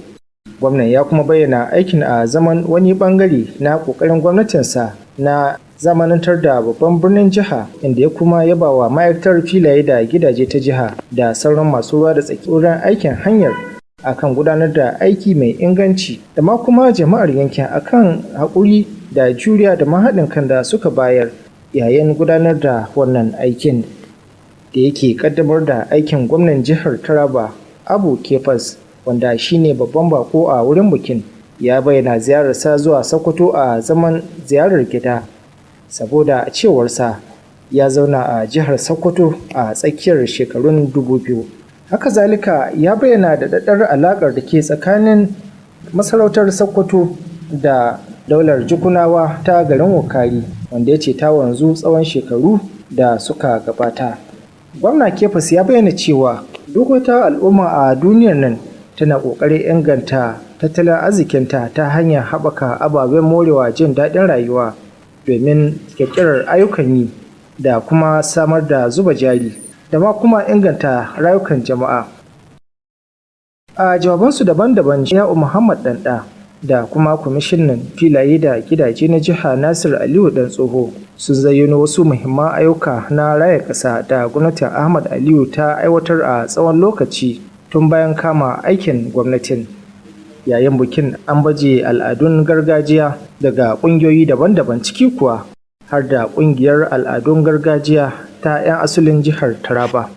Gwamnan ya kuma bayyana aikin a zaman wani ɓangare na ƙoƙarin gwamnatinsa na zamanantar da babban birnin jiha, inda ya kuma yaba wa ma'aikatar filaye da gidaje ta jiha da sauran masu ruwa da tsaki wurin aikin hanyar akan gudanar da aiki mai inganci, da ma kuma jama'ar yankin akan haƙuri da juriya da mahaɗin kan da suka bayar yayin gudanar da wannan aikin. Da yake ƙaddamar da aikin, gwamnan jihar Taraba Abu Kefas, wanda shine babban bako a wurin bikin, ya bayyana ziyararsa zuwa Sokoto a zaman ziyarar gida, saboda a cewarsa ya zauna a jihar Sokoto a tsakiyar shekarun 2000. Haka zalika ya bayyana da daɗaɗɗar alaƙar da ke tsakanin masarautar Sokoto da daular Jukunawa ta garin Wukari, wanda ya ce ta wanzu tsawon shekaru da suka gabata. Gwamna Kefas ya bayyana cewa duk wata al'umma a duniyar nan tana ƙoƙarin inganta tattalin arzikinta ta hanyar haɓaka ababen morewa jin daɗin rayuwa domin ƙirƙirar ayyukan yi da kuma samar da zuba jari da ma kuma inganta rayukan jama'a. A jawabansu daban-daban, Ya'u Muhammad Ɗanɗa da kuma kwamishinan filaye da gidaje na jiha Nasir Aliyu Dan Tsoho sun zayyano wasu muhimman ayyuka na raya ƙasa da gwamnatin Ahmad Aliyu ta aiwatar a tsawon lokaci tun bayan kama aikin gwamnatin. Yayin bikin an baje al'adun gargajiya daga ƙungiyoyi daban-daban, ciki kuwa har da ƙungiyar al'adun gargajiya ta 'yan asalin jihar Taraba.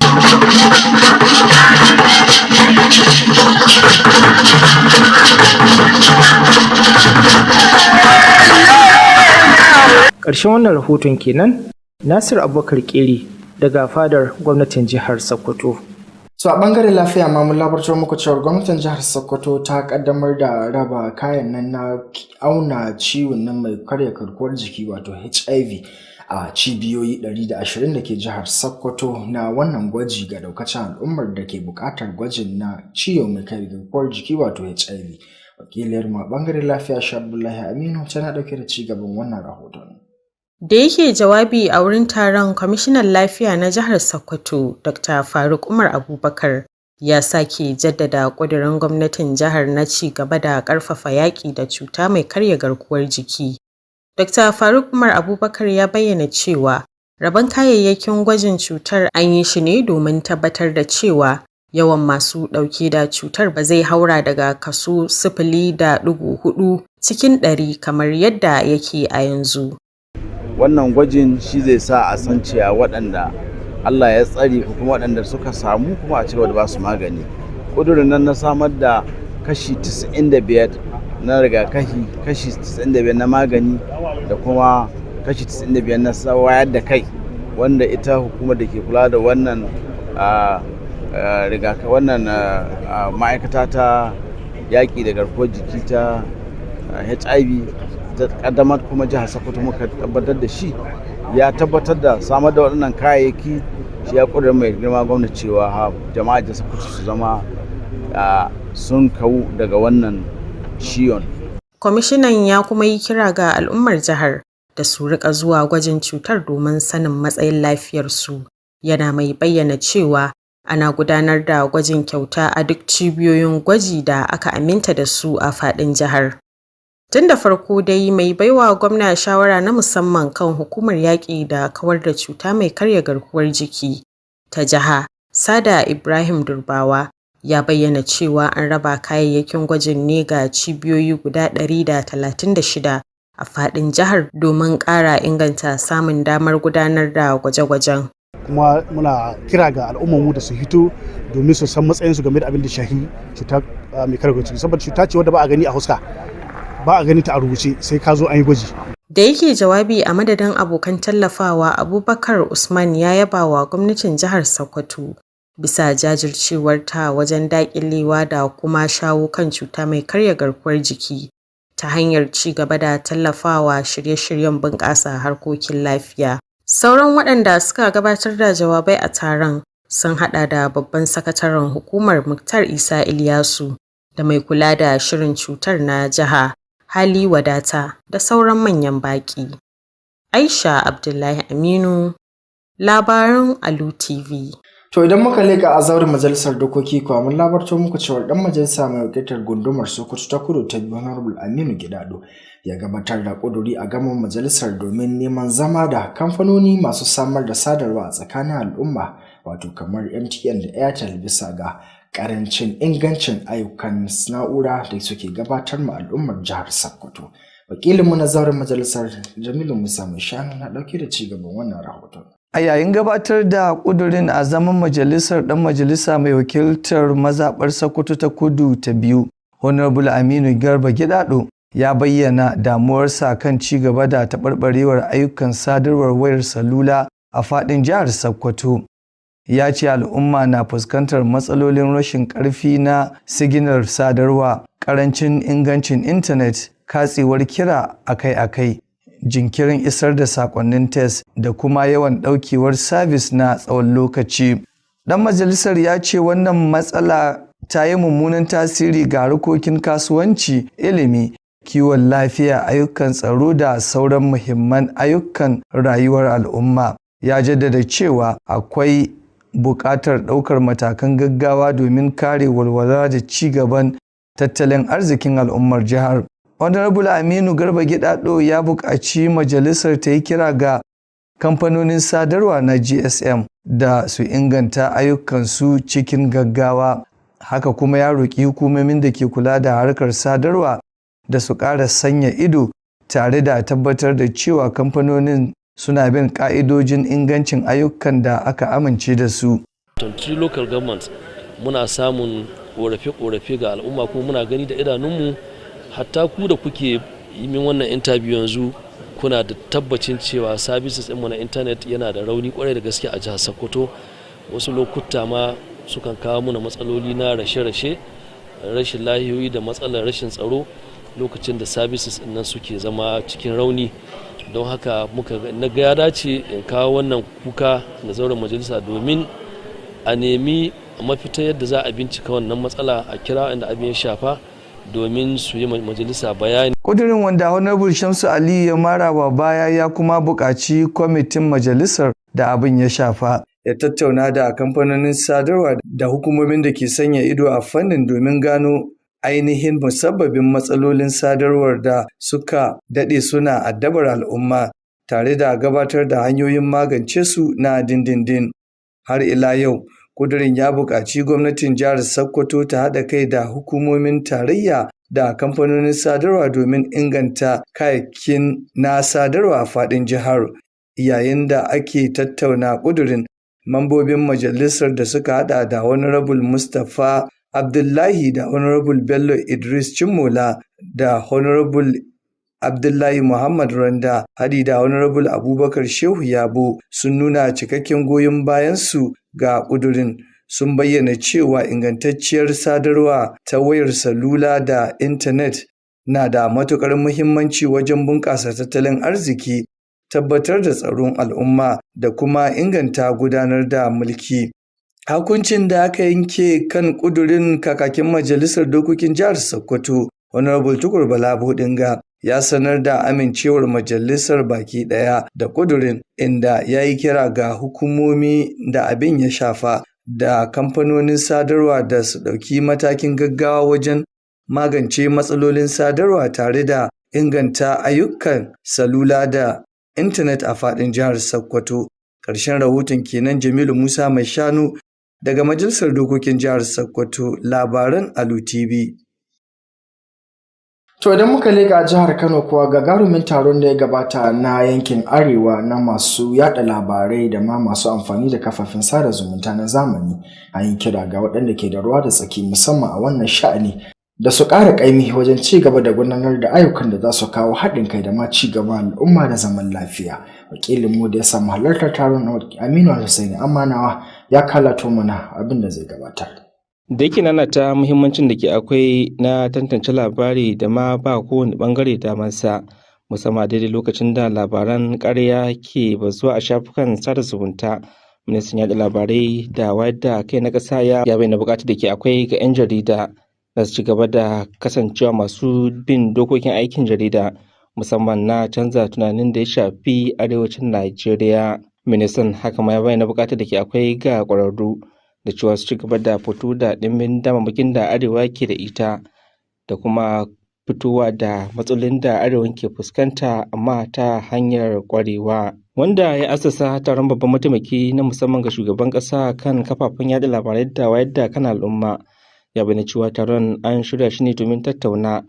Ƙarshen wannan rahoton kenan. Nasir Abubakar Keri daga fadar gwamnatin jihar Sokoto. So a bangaren lafiya ma mun labartar muku cewa gwamnatin jihar Sokoto ta kaddamar da raba kayan nan na auna ciwon nan mai karya garkuwar jiki wato HIV a cibiyoyi 120 da ke jihar Sokoto na wannan gwaji ga daukacin al'ummar da ke buƙatar gwajin na ciwo mai karya garkuwar jiki wato HIV. Wakiliyar mu a bangaren lafiya Abdullahi Aminu tana dauke da cigaban wannan rahoton. Da yake jawabi a wurin taron, kwamishinan lafiya na jihar Sokoto, Dr. Faruk Umar Abubakar, ya sake jaddada ƙudurin gwamnatin jihar na ci gaba da ƙarfafa yaƙi da cuta mai karya garkuwar jiki. Dr. Faruk Umar Abubakar ya bayyana cewa rabon kayayyakin gwajin cutar an yi shi ne domin tabbatar da cewa yawan masu ɗauke da cutar ba zai haura daga kaso 0.4 cikin 100 kamar yadda yake a yanzu. Wannan gwajin shi zai sa a san cewa waɗanda Allah ya tsare ko kuma waɗanda suka samu kuma a cewa da ba su magani. Ƙudurin nan na samar da kashi 95 na rigakafi, kashi 95 na magani da kuma kashi 95 na wayar da kai, wanda ita hukumar da ke kula da wannan ma'aikata ta yaƙi da garkuwar jiki ta HIV ta kaddamar, kuma jihar Sokoto muka tabbatar da shi, ya tabbatar da samar da waɗannan kayayyaki. Shi ya ƙudurin mai girma gwamnati cewa jama'a jihar Sokoto su zama sun kawu daga wannan ciwon. Kwamishinan ya kuma yi kira ga al'ummar jihar da su rika zuwa gwajin cutar domin sanin matsayin lafiyarsu. Yana mai bayyana cewa ana gudanar da gwajin kyauta a duk cibiyoyin gwaji da aka aminta da su a faɗin jihar. Tun da farko dai, mai baiwa gwamna shawara na musamman kan hukumar yaƙi da kawar da cuta mai karya garkuwar jiki ta jiha, Sada Ibrahim Durbawa, ya bayyana cewa an raba kayayyakin gwajin ne ga cibiyoyi guda 136 a faɗin jihar domin ƙara inganta samun damar gudanar da gwaje-gwajen. Kuma muna kira ga al'ummarmu da su hito domin su san matsayinsu game da abin da shahi cutar mai karya ciki, saboda cuta ce wadda ba a gani a huska, ba a gani ta a rubuce, sai ka zo an yi gwaji. Da yake jawabi a madadin abokan tallafawa, Abubakar Usman ya yaba wa gwamnatin jihar Sokoto bisa jajircewarta wajen daƙilewa da kuma shawo kan cuta mai karya garkuwar jiki ta hanyar ci gaba da tallafawa shirye-shiryen bunƙasa harkokin lafiya. Sauran waɗanda suka gabatar da jawabai a taron sun haɗa da babban sakataren hukumar Muktar Isa Ilyasu da mai kula da shirin cutar na jiha Hali Wadata da sauran manyan baƙi. Aisha Abdullahi Aminu, labaran Alu TV. To idan muka leƙa a zauren majalisar dokoki kuwa mun labarto muku cewa dan majalisa mai wakiltar gundumar Sokoto ta Kudu ta Honorable Aminu Gidado ya gabatar da ƙuduri a gaban majalisar domin neman zama da kamfanoni masu samar da sadarwa a tsakanin al'umma, wato kamar MTN da Airtel, bisa ga ƙarancin ingancin ayyukan na'ura da suke gabatar ma al'ummar jihar Sokoto. Wakilinmu na zauren majalisar Jamilu Musa Mai Shanu na ɗauke da ci gaban wannan rahoton. A yayin gabatar da ƙudurin a zaman majalisar, ɗan majalisa mai wakiltar mazaɓar Sokoto ta Kudu ta biyu, Honorable Aminu Garba Gidado, ya bayyana damuwarsa kan ci gaba da taɓarɓarewar ayyukan sadarwar wayar salula a faɗin jihar Sokoto. Ya ce al'umma na fuskantar matsalolin rashin ƙarfi na siginar sadarwa, ƙarancin ingancin intanet, katsewar kira akai-akai, jinkirin isar da sakonnin test da kuma yawan ɗaukewar sabis na tsawon lokaci. Ɗan majalisar ya ce wannan matsala ta yi mummunan tasiri ga harkokin kasuwanci, ilimi, kiwon lafiya, ayyukan tsaro da sauran muhimman ayyukan rayuwar al'umma. Ya jaddada cewa akwai buƙatar ɗaukar matakan gaggawa domin kare walwala da ci gaban tattalin arzikin al'ummar jihar. Honorable Aminu Garba Gidado ya buƙaci majalisar ta yi kira ga kamfanonin sadarwa na GSM da su inganta ayyukansu cikin gaggawa. Haka kuma ya roƙi hukumomin da ke kula da harkar sadarwa da su ƙara sanya ido tare da tabbatar da cewa kamfanonin suna bin ƙa'idojin ingancin ayyukan da aka amince da su. Three local governments muna samun ƙorafe-ƙorafe ga al'umma kuma muna gani da idanunmu. Hatta ku da kuke yi min wannan interview yanzu kuna da tabbacin cewa services ɗinmu na intanet yana da rauni kwarai da gaske a jihar Sokoto. Wasu lokuta ma sukan kawo muna matsaloli na rashe-rashe, rashin lahiyoyi da matsalar rashin tsaro lokacin da services ɗin nan suke zama cikin rauni. Don haka na ga ya dace in kawo wannan kuka na zauren majalisa domin a nemi mafita yadda za a bincika wannan matsala, a kira inda abin ya shafa domin su yi majalisa bayani. Ƙudurin wanda Honorable Shamsu Ali ya mara wa baya ya kuma buƙaci kwamitin majalisar da abin ya shafa ya tattauna da kamfanonin sadarwa da hukumomin da ke sanya ido a fannin domin gano ainihin musabbabin matsalolin sadarwar da suka daɗe suna addabar al'umma, tare da gabatar da hanyoyin magance su na dindindin. Har ila yau, ƙudurin ya buƙaci gwamnatin jihar Sokoto ta haɗa kai da hukumomin tarayya da kamfanonin sadarwa domin inganta kayayyakin na sadarwa a faɗin jihar. Yayin da ake tattauna ƙudurin, mambobin majalisar da suka haɗa da Honorable Mustapha Abdullahi da Honorable Bello Idris Cimola da Honorable Abdullahi Muhammad Randa hadi da Honorable Abubakar Shehu Yabo sun nuna cikakken goyon bayansu ga ƙudurin. Sun bayyana cewa ingantacciyar sadarwa ta wayar salula da intanet na da matuƙar muhimmanci wajen bunƙasa tattalin arziki, tabbatar da tsaron al'umma da kuma inganta gudanar da mulki. Hukuncin da aka yanke kan ƙudurin kakakin majalisar dokokin jihar Sokoto, Honorable Tukur Bala Bodinga, ya sanar da amincewar majalisar baki ɗaya da ƙudurin, inda ya yi kira ga hukumomi da abin ya shafa da kamfanonin sadarwa da su ɗauki matakin gaggawa wajen magance matsalolin sadarwa tare da inganta ayyukan salula da intanet a faɗin jihar Sokoto. Ƙarshen rahoton kenan. Jamilu Musa Mai Shanu daga Majalisar Dokokin Jihar Sokoto, labaran Alu TV. To idan muka leƙa jihar Kano kuwa gagarumin taron da ya gabata na yankin Arewa na masu yada labarai da ma masu amfani da kafafen sada zumunta na zamani an yi kira ga waɗanda ke da ruwa da tsaki musamman a wannan sha'ani da su ƙara ƙaimi wajen ci gaba da gudanar da ayyukan da za su kawo haɗin kai da ma ci gaba al'umma da zaman lafiya. Wakilin mu da ya samu halartar taron Aminu Hussaini Amanawa ya kalato mana abin da zai gabatar. Da yake nanata muhimmancin da ke akwai na tantance labari da ma ba kowane bangare damarsa, musamman daidai lokacin da labaran ƙarya ke bazuwa a shafukan sada zumunta. Ministan yaɗa labarai da wayar da kai na ƙasa ya bayyana buƙatar da ke akwai ga 'yan jarida da su ci gaba da kasancewa masu bin dokokin aikin jarida, musamman na canza tunanin da ya shafi arewacin Najeriya. Ministan haka ma ya bayyana buƙatar da ke akwai ga ƙwararru da cewa su ci gaba da fito da ɗimbin damammakin da arewa ke da ita da kuma fitowa da matsalolin da arewa ke fuskanta amma ta hanyar ƙwarewa. Wanda ya assasa taron babban mataimaki na musamman ga shugaban ƙasa kan kafafen yaɗa labarai da wayar da kan al'umma ya bayyana cewa taron an shirya shi ne domin tattauna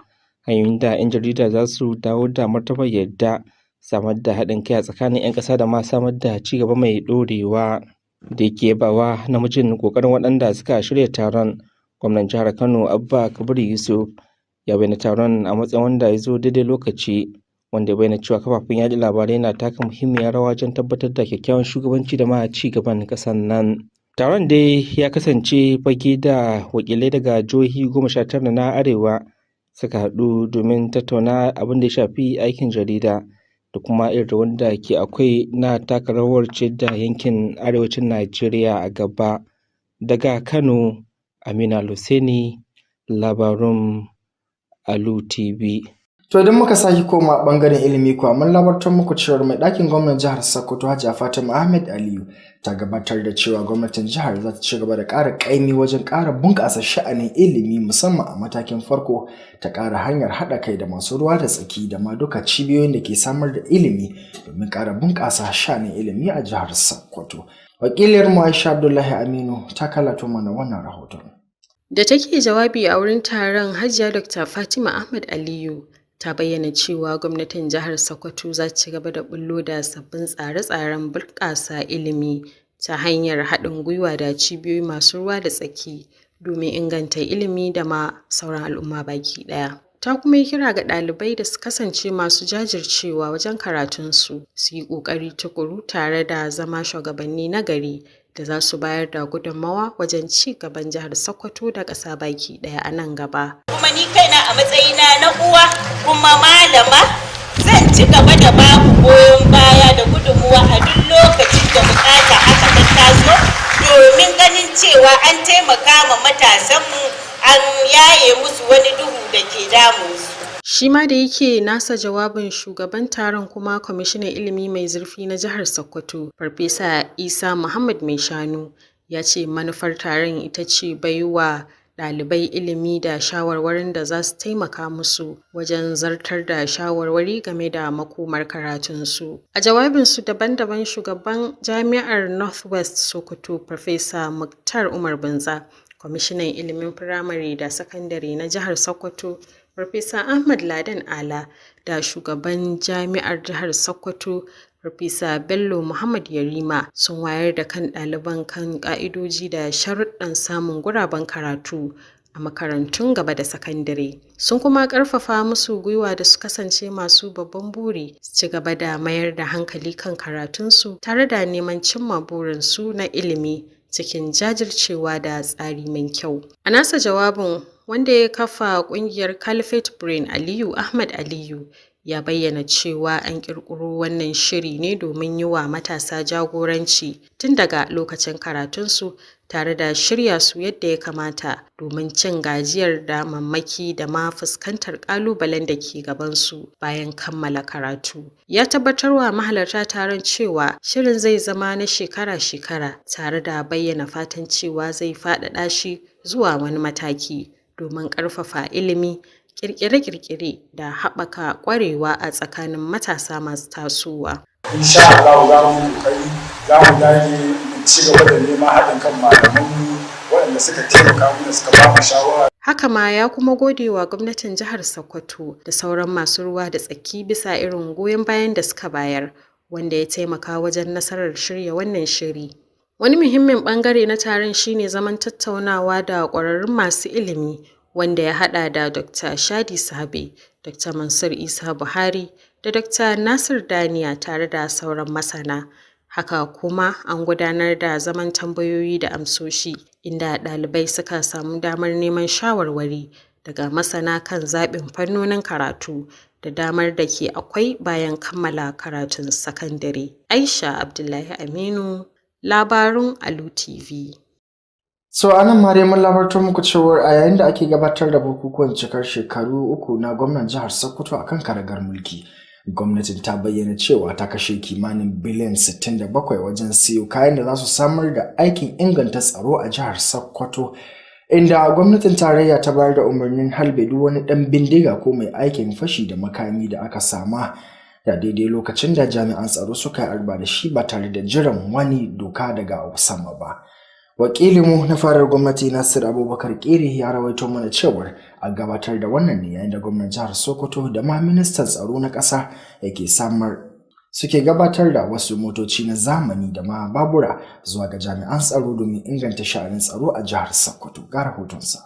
hanyoyin da 'yan jarida za su dawo da martabar yadda samar da haɗin kai a tsakanin 'yan ƙasa da ma samar da ci gaba mai ɗorewa. Da yake yabawa namijin kokarin waɗanda suka shirya taron, gwamnan jihar Kano Abba Kabir Yusuf ya bayyana taron a matsayin wanda ya zo daidai lokaci, wanda ya bayyana cewa kafafen yaɗa labarai na taka muhimmiyar rawa wajen tabbatar da kyakkyawan shugabanci da ma ci gaban ƙasar nan. Taron dai ya kasance fage da wakilai daga jihohi 19 na arewa suka haɗu domin tattauna abin da ya shafi aikin jarida da kuma irin wanda ke akwai na taka rawar ce da yankin arewacin Najeriya a gaba. Daga Kano, Amina Luseni, labarun Alu TV. To idan muka sake koma bangaren ilimi kuwa mun labartar muku cewa mai ɗakin gwamnan jihar Sokoto Hajiya Fatima Ahmed Aliyu ta gabatar da cewa gwamnatin jihar za ta ci gaba da ƙara ƙaimi wajen ƙara bunƙasa sha'anin ilimi musamman a matakin farko ta ƙara hanyar haɗa kai da masu ruwa da tsaki da ma duka cibiyoyin da ke samar da ilimi domin ƙara bunƙasa sha'anin ilimi a jihar Sokoto. Wakiliyar mu Aisha Abdullahi Aminu ta kalato mana wannan rahoton. Da take jawabi a wurin taron, Hajiya Dr. Fatima Ahmed Aliyu ta bayyana cewa gwamnatin jihar Sokoto za ta ci gaba da bullo da sabbin tsare-tsaren bunƙasa ilimi ta hanyar haɗin gwiwa da cibiyoyi masu ruwa da tsaki domin inganta ilimi da ma sauran al'umma baki ɗaya. Ta kuma yi kira ga ɗalibai da su kasance masu jajircewa wajen karatunsu, su yi ƙoƙari tukuru tare da zama shugabanni na gari da za su bayar da gudunmawa wajen ci gaban jihar Sokoto da ƙasa baki ɗaya a nan gaba. Kuma ni kaina a matsayina na uwa kuma malama zan ci gaba da ba ku goyon baya da gudunmuwa a duk lokacin da bukata haka ta taso domin ganin cewa an taimaka ma matasanmu an yaye musu wani duhu da ke damunsu. Shi ma da yake nasa jawabin, shugaban taron kuma kwamishinan ilimi mai zurfi na jihar Sokoto, Farfesa Isa Muhammad Mai Shanu, ya ce manufar taron ita ce baiwa ɗalibai ilimi da shawarwarin da za su taimaka musu wajen zartar da shawarwari game da makomar karatunsu. A jawabinsu daban-daban, shugaban jami'ar Northwest Sokoto, Farfesa Muktar Umar Banza, kwamishinan ilimin firamare da sakandare na jihar Sokoto, Farfesa Ahmad Ladan Ala, da shugaban jami'ar jihar Sokoto, Farfesa Bello Muhammad Yarima, sun wayar da kan ɗaliban kan ƙa'idoji da sharuɗan samun guraben karatu a makarantun gaba da sakandare. Sun kuma ƙarfafa musu gwiwa da su kasance masu babban buri, su ci gaba da mayar da hankali kan karatunsu tare da neman cimma burinsu na ilimi cikin jajircewa da tsari mai kyau. A nasa jawabin, wanda ya kafa ƙungiyar Caliphate Brain, Aliyu Ahmad Aliyu, ya bayyana cewa an ƙirƙiro wannan shiri ne domin yi wa matasa jagoranci tun daga lokacin karatunsu tare da shirya su yadda ya kamata domin cin gajiyar damammaki da ma fuskantar ƙalubalen da ke gabansu bayan kammala karatu. Ya tabbatar wa mahalarta taron cewa shirin zai zama na shekara-shekara tare da bayyana fatan cewa zai faɗaɗa shi zuwa wani mataki domin ƙarfafa ilimi, kirkire-kirkire da haɓaka ƙwarewa a tsakanin matasa masu tasowa. Insha Allah za mu dage mu ci gaba da neman haɗin kan malamanmu waɗanda suka taimaka mana suka ba mu shawara. Haka ma ya kuma gode wa gwamnatin jihar Sokoto da sauran masu ruwa da tsaki bisa irin goyon bayan da suka bayar, wanda ya taimaka wajen nasarar shirya wannan shiri. Wani muhimmin bangare na taron shine zaman tattaunawa da ƙwararrun masu ilimi, wanda ya haɗa da Dr. Shadi Sabe, Dr. Mansur Isa Buhari, da Dr. Nasir Daniya tare da sauran masana. Haka kuma an gudanar da zaman tambayoyi da amsoshi, inda ɗalibai suka samu damar neman shawarwari daga masana kan zaɓin fannonin karatu da damar da ke akwai bayan kammala karatun sakandare. Aisha Abdullahi Aminu, labarun Alu TV. So anan ma dai mun labartar muku cewa a yayin da ake gabatar da bukukuwan cikar shekaru 3 na gwamnan jihar Sokoto akan karagar mulki, gwamnatin ta bayyana cewa ta kashe kimanin biliyan 67 wajen siyo kayan da za su samar da aikin inganta tsaro a jihar Sokoto, inda gwamnatin tarayya ta bayar da umarnin halbe duk wani dan bindiga ko mai aikin fashi da makami da aka sama da daidai lokacin da jami'an tsaro suka yi arba da shi ba tare da jiran wani doka daga sama ba. Wakilinmu na farar gwamnati Nasir Abubakar Kiri ya rawaito mana cewar a gabatar da wannan ne yayin da gwamnan jihar Sokoto da ma ministan tsaro na ƙasa suke gabatar da wasu motoci na zamani da ma babura zuwa ga jami'an tsaro domin inganta sha'anin tsaro a jihar Sokoto. Ga rahotonsa.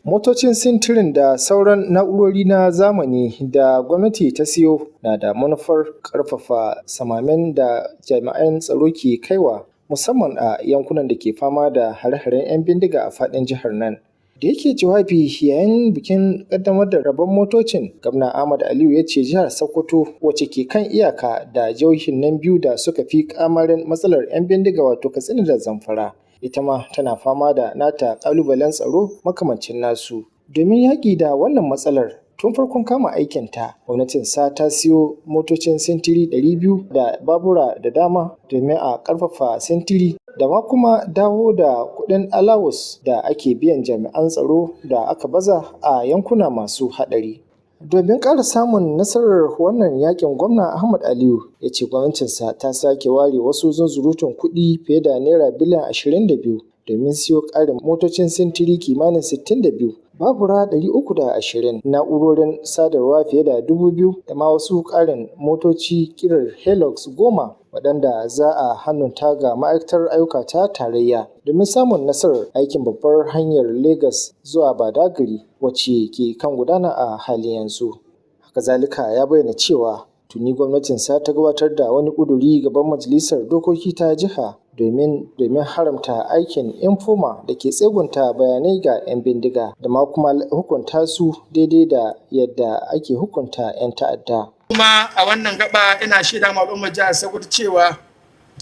Motocin sintirin da sauran na'urori na zamani da gwamnati ta siyo na da manufar ƙarfafa samamen da jami'an tsaro ke kaiwa musamman a yankunan da ke fama da hare-haren 'yan bindiga a faɗin jihar nan. Da yake jawabi yayin bikin ƙaddamar da rabon motocin, Gwamna Ahmad Aliyu ya ce jihar Sokoto wacce ke kan iyaka da jihohin nan biyu da suka fi kamarin matsalar 'yan bindiga wato Katsina da Zamfara, ita ma tana fama da nata ƙalubalen tsaro makamancin nasu. Domin yaƙi da wannan matsalar, tun farkon kama aikinta, gwamnatin sa ta siyo motocin sintiri 200 da babura da dama domin a ƙarfafa sintiri da ma kuma dawo da kuɗin alawus da ake biyan jami'an tsaro da aka baza a yankuna masu haɗari. Domin ƙara samun nasarar wannan yakin, Gwamna Ahmad Aliyu ya ce gwamnatinsa ta sake ware wasu zunzurutun kuɗi fiye da naira biliyan 22 domin siyo ƙarin motocin sintiri kimanin 62. Babura 320, na'urorin sadarwa fiye da 2,000 da ma wasu ƙarin motoci kirar Hilux 10 waɗanda za a hannunta ga ma'aikatar ayyuka ta tarayya domin samun nasarar aikin babbar hanyar Legas zuwa Badagry wacce ke kan gudana a halin yanzu. Haka zalika ya bayyana cewa tuni gwamnatinsa ta gabatar da wani ƙuduri gaban majalisar dokoki ta jiha domin haramta aikin infoma da ke tsegunta bayanai ga 'yan bindiga da ma kuma hukunta su daidai da yadda ake hukunta 'yan ta'adda. Kuma a wannan gaba ina shaida ma al'ummar jihar Sokoto cewa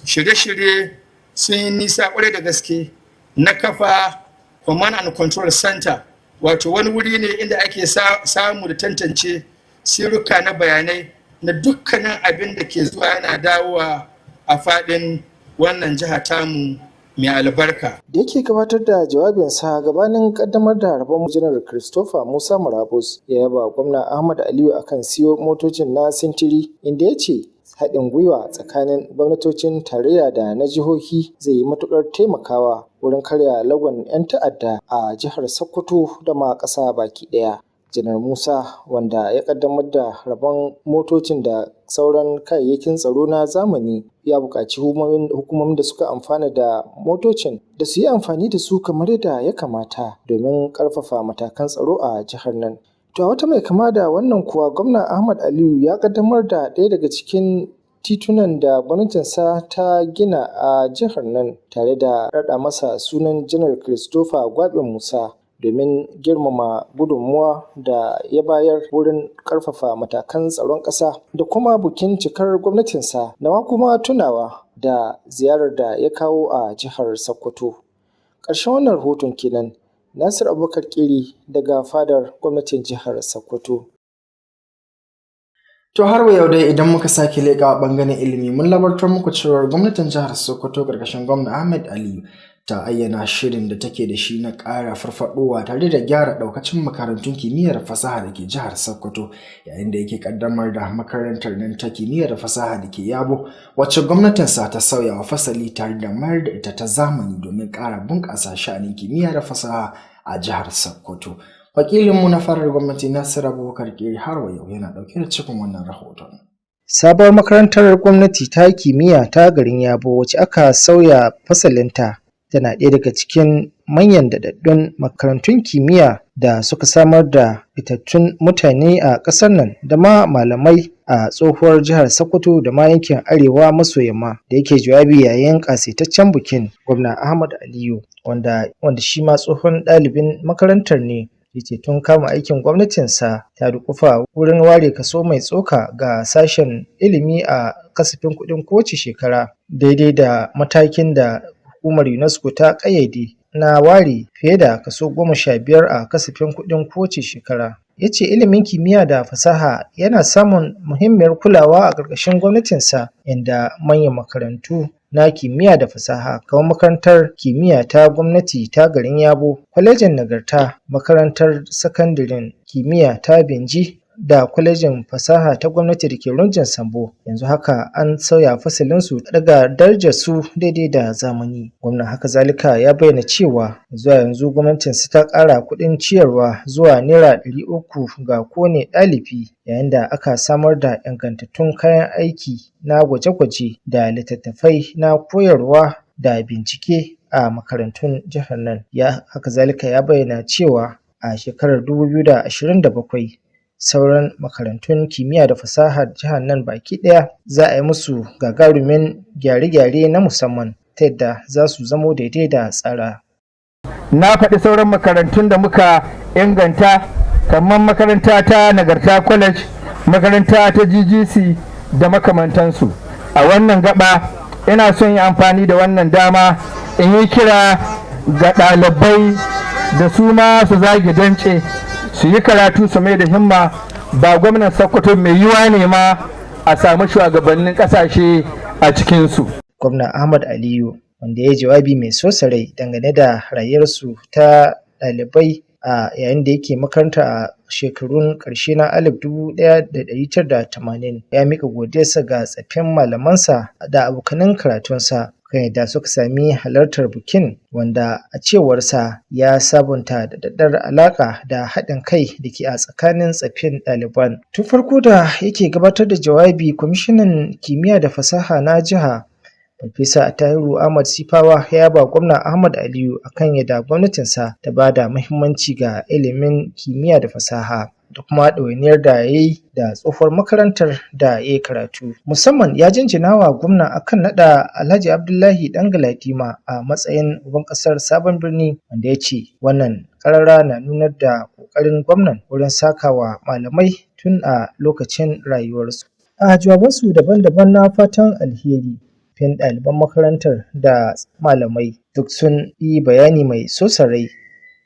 shirye-shirye sun yi nisa kwarai da gaske na kafa Command and Control Center, wato wani wuri ne inda ake samu da tantance sirruka na bayanai na dukkanin abin da ke zuwa yana dawowa a faɗin wannan jiha tamu mai albarka. Da yake gabatar da jawabinsa gabanin kaddamar da rabon janar Christopher Musa Marabus, ya yaba gwamna Ahmad Aliyu akan siyo motocin na sintiri, inda ya ce haɗin gwiwa tsakanin gwamnatocin tarayya da na jihohi zai yi matuƙar taimakawa wurin karya lagon 'yan ta'adda a jihar Sokoto da ma ƙasa baki ɗaya. Janar Musa, wanda ya kaddamar da rabon motocin da sauran kayayyakin tsaro na zamani, ya buƙaci hukumomin da suka amfana da motocin da su yi amfani da su kamar yadda ya kamata domin ƙarfafa matakan tsaro a jihar nan. To a wata mai kama da wannan kuwa, Gwamna Ahmad Aliyu ya kaddamar da ɗaya daga cikin titunan da gwamnatinsa ta gina a jihar nan tare da raɗa masa sunan Janar Christopher Gwabin Musa, domin girmama gudunmuwa da ya bayar wurin ƙarfafa matakan tsaron ƙasa da kuma bukin cikar gwamnatinsa da ma kuma tunawa da ziyarar da ya kawo a jihar Sokoto. Ƙarshen wannan rahoton kenan. Nasir Abubakar Kiri daga fadar gwamnatin jihar Sokoto. To har wa yau dai idan muka sake leƙa ɓangaren ilimi, mun labartar muku cewa gwamnatin jihar Sokoto ƙarƙashin gwamna Ahmed Aliyu ta ayyana shirin da take da shi na ƙara farfaɗowa tare da gyara ɗaukacin makarantun kimiyyar fasaha da ke jihar Sokoto, yayin da yake ƙaddamar da makarantar nan ta kimiyyar fasaha da ke Yabo, wacce gwamnatinsa ta sauya wa fasali tare da mayar da ita ta zamani domin ƙara bunƙasa sha'anin kimiyya da fasaha a jihar Sokoto. Wakilinmu na farar gwamnati Nasiru Abubakar Kiri har wa yau yana ɗauke da cikin wannan rahoton. Sabuwar makarantar gwamnati ta kimiyya ta garin Yabo wacce aka sauya fasalinta tana ɗaya daga cikin manyan daɗaɗɗun makarantun kimiyya da suka samar da fitattun mutane a ƙasar nan da ma malamai a tsohuwar jihar Sokoto da ma yankin arewa maso yamma. Da yake jawabi yayin ƙasaitaccen bikin, gwamna Ahmad Aliyu wanda shi ma tsohon ɗalibin makarantar ne, yace tun kama aikin gwamnatinsa ta dukufa wurin ware kaso mai tsoka ga sashen ilimi a kasafin kuɗin kowace shekara, daidai da matakin da hukumar UNESCO ta ƙayyade na ware fiye da kaso 15 a kasafin kuɗin kowace shekara. Ya ce ilimin kimiyya da fasaha yana samun muhimmiyar kulawa a ƙarƙashin gwamnatinsa, inda manyan makarantu na kimiyya da fasaha kamar makarantar kimiyya ta gwamnati ta garin Yabo, kwalejin nagarta, makarantar sakandaren kimiyya ta Benji da kwalejin fasaha ta gwamnati da ke Runjin Sambo yanzu haka an sauya fasalinsu daga darajar su daidai da zamani. Gwamnan haka zalika ya bayyana cewa zuwa yanzu gwamnatinsu ta ƙara kuɗin ciyarwa zuwa naira 300 ga kowane ɗalibi, yayin da aka samar da ingantattun kayan aiki na gwaje-gwaje da littattafai na koyarwa da bincike a makarantun jihar nan. Haka zalika ya bayyana cewa a shekarar 2027 sauran makarantun kimiyya da fasahar jihar nan baki ɗaya za a yi musu gagarumin gyare-gyare na musamman ta yadda za su zamo daidai da tsara. Na faɗi sauran makarantun da muka inganta kamar makaranta ta Nagarta College, makaranta ta GGC da makamantansu. A wannan gaba ina son yi amfani da wannan dama in yi kira ga ɗalibai da su ma su zage dantse su yi karatu su mai da himma. Ba gwamnan Sokoto mai yiwa ne ma a samu shugabannin ƙasashe a cikinsu. Gwamna Ahmad Aliyu wanda ya jawabi mai sosa rai dangane da rayuwarsu ta ɗalibai a yayin da yake makaranta a shekarun ƙarshe na 1980, ya mika godiyarsa ga tsaffin malamansa da abokanan karatunsa kan yadda suka sami halartar bikin, wanda a cewarsa ya sabunta daɗaɗɗar alaƙa da haɗin kai da ke a tsakanin tsaffin ɗaliban. Tun farko da yake gabatar da jawabi, kwamishinan kimiyya da fasaha na jiha Farfesa Tahiru Ahmad Sifawa ya ba gwamna Ahmad Aliyu akan yadda gwamnatinsa ta ba da muhimmanci ga ilimin kimiyya da fasaha da kuma ɗawainiyar da ya yi da tsohuwar makarantar da ya yi karatu. Musamman ya jinjina wa gwamna akan naɗa Alhaji Abdullahi Ɗan Galadima a matsayin uban ƙasar Sabon Birni, wanda ya ce wannan ƙarara na nunar da ƙoƙarin gwamnan wurin sakawa malamai tun a lokacin rayuwarsu. A jawabansu daban-daban na fatan alheri, fin ɗaliban makarantar da malamai duk sun yi bayani mai sosa rai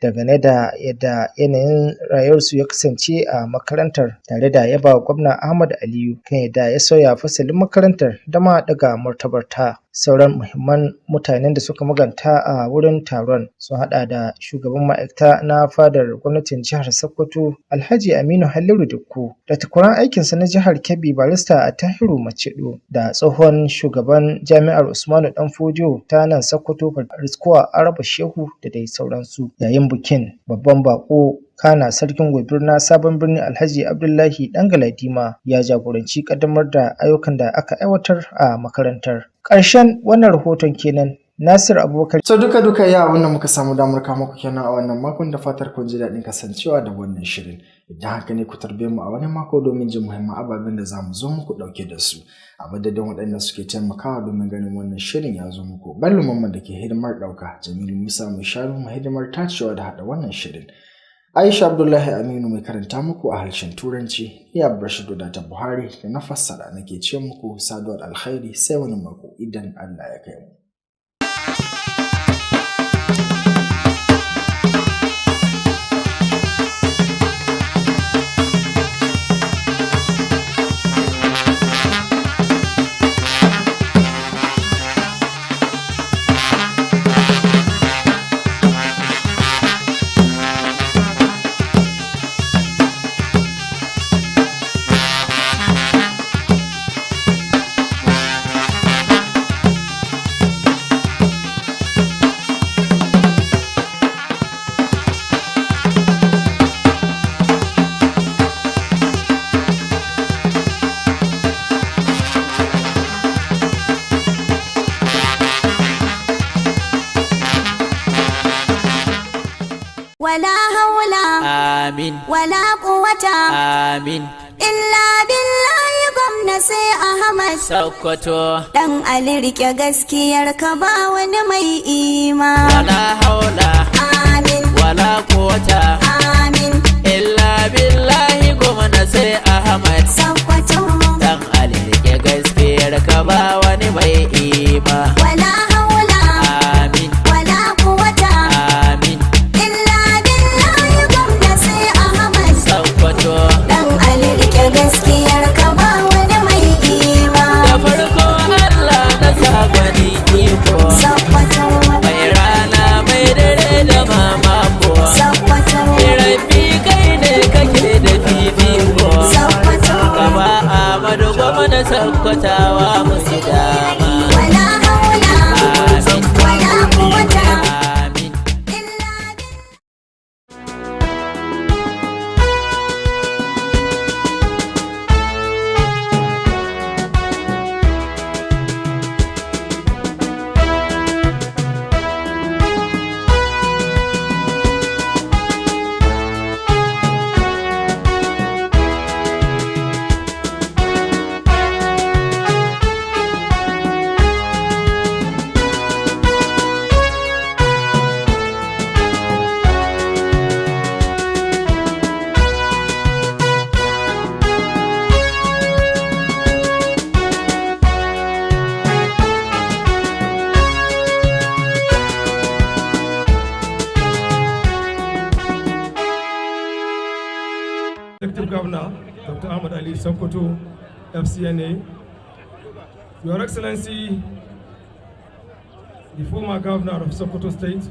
dangane da yadda yanayin rayuwarsu ya kasance a makarantar, tare da yaba gwamna Ahmad Aliyu kan yadda ya sauya fasalin makarantar da ma daga martabarta. Sauran muhimman mutanen da suka maganta a wurin taron sun haɗa da shugaban ma'aikata na fadar gwamnatin jihar Sokoto Alhaji Aminu Halliru Dikko, da takwaran aikinsa na jihar Kebbi Barista Tahiru Macedo, da tsohon shugaban jami'ar Usmanu Danfodiyo ta nan Sokoto Rizkuwa Araba Shehu da dai sauransu. Yayin bikin, babban bako kana sarkin gobir na Sabon Birni Alhaji Abdullahi Ɗan Galadima ya jagoranci ƙaddamar da ayyukan da aka aiwatar a makarantar. Ƙarshen wannan rahoton kenan. Nasir Abubakar. So duka ya abin da muka samu damar kama ku kenan a wannan makon, da fatar kun ji daɗin kasancewa da wannan shirin. Idan haka ne ku tarbe mu a wani mako domin jin muhimman ababen da za mu zo muku ɗauke da su. A madadin waɗanda suke taimakawa domin ganin wannan shirin ya zo muku. Bello Mamman da ke hidimar ɗauka, Jamilu Musa mai sharu mai hidimar tacewa da haɗa wannan shirin. Aisha Abdullahi Aminu mai karanta muku a harshen Turanci, iya Rashidu da ta Buhari da na fassara nake ce muku saduwar alkhairi sai wani mako idan Allah ya kai mu. amin, wala quwwata amin, illa billahi gwamna sai Ahmad Sokoto. Dan Ali rike gaskiyar ka ba wani mai ima. Wala haula amin, wala quwwata amin, illa billahi gwamna sai Ahmad Sokoto. Dan Ali rike gaskiyar ka ba wani mai ima. Wala haula amin, wala quwwata amin, illa billahi gwamna sai Ahmad Sokoto. Dan Ali rike gaskiyar ka ba wani mai ima. Da farko Allah na sabani iko Sokoto, mai rana mai dare da mamako Sokoto, rabbi kai ne kake da fifiko Sokoto, kaba Ahmadu gwamna Sokotawa mu ji dama. Wala haula amin, wala quwwata amin. Executive Governor, Dr. Ahmad Ali Sokoto, FCNA, Your Excellency, the former Governor of Sokoto State,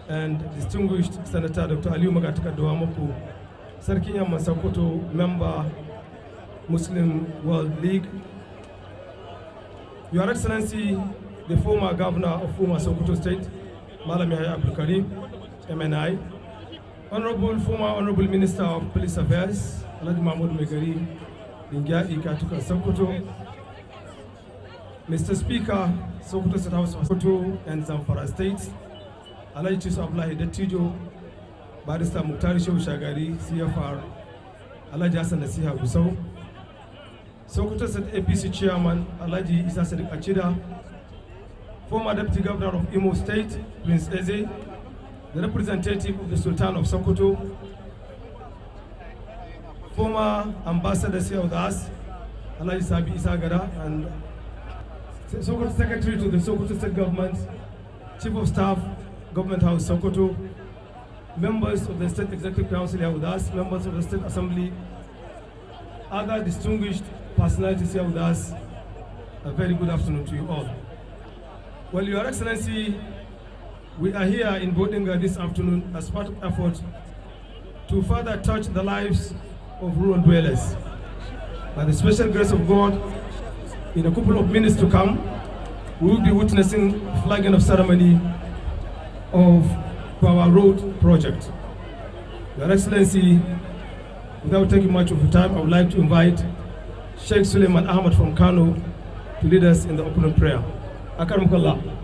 and distinguished Senator Dr. Aliyu Magatakar Dawamoko, Sarkin Yamma Sokoto, member, Muslim World League, Your Excellency, the former Governor of former Sokoto State, Malam Yahya Abdul Karim, MNI, former Honorable Minister of Police Affairs, Alhaji Mahmoud Megari, Dingia Ikatuka Sokoto, Mr. Speaker, Sokoto State House of Sokoto and Zamfara State, Alhaji Chisu Abdullahi Dattijo, Barrister Muktari Shehu Shagari, CFR, Alhaji Hassan Nasiha Gusau, Sokoto State APC Chairman, Alhaji Isa Sadiq Achida, former Deputy Governor of Imo State, Prince Eze, the representative of the Sultan of Sokoto, former ambassadors here with us, Alhaji Sabi Isagara, and Sokoto Secretary to the Sokoto State Government, Chief of Staff, Government House Sokoto, members of the State Executive Council here with us, members of the State Assembly, other distinguished personalities here with us. A very good afternoon to you all. Well, Your Excellency, we are here in Bodinga this afternoon as part of effort to further touch the lives of rural dwellers. By the special grace of God, in a couple of minutes to come, we will be witnessing flagging of ceremony of our road project. Your Excellency, without taking much of your time, I would like to invite Sheikh Suleiman Ahmad from Kano to lead us in the opening prayer. Akaramkallah.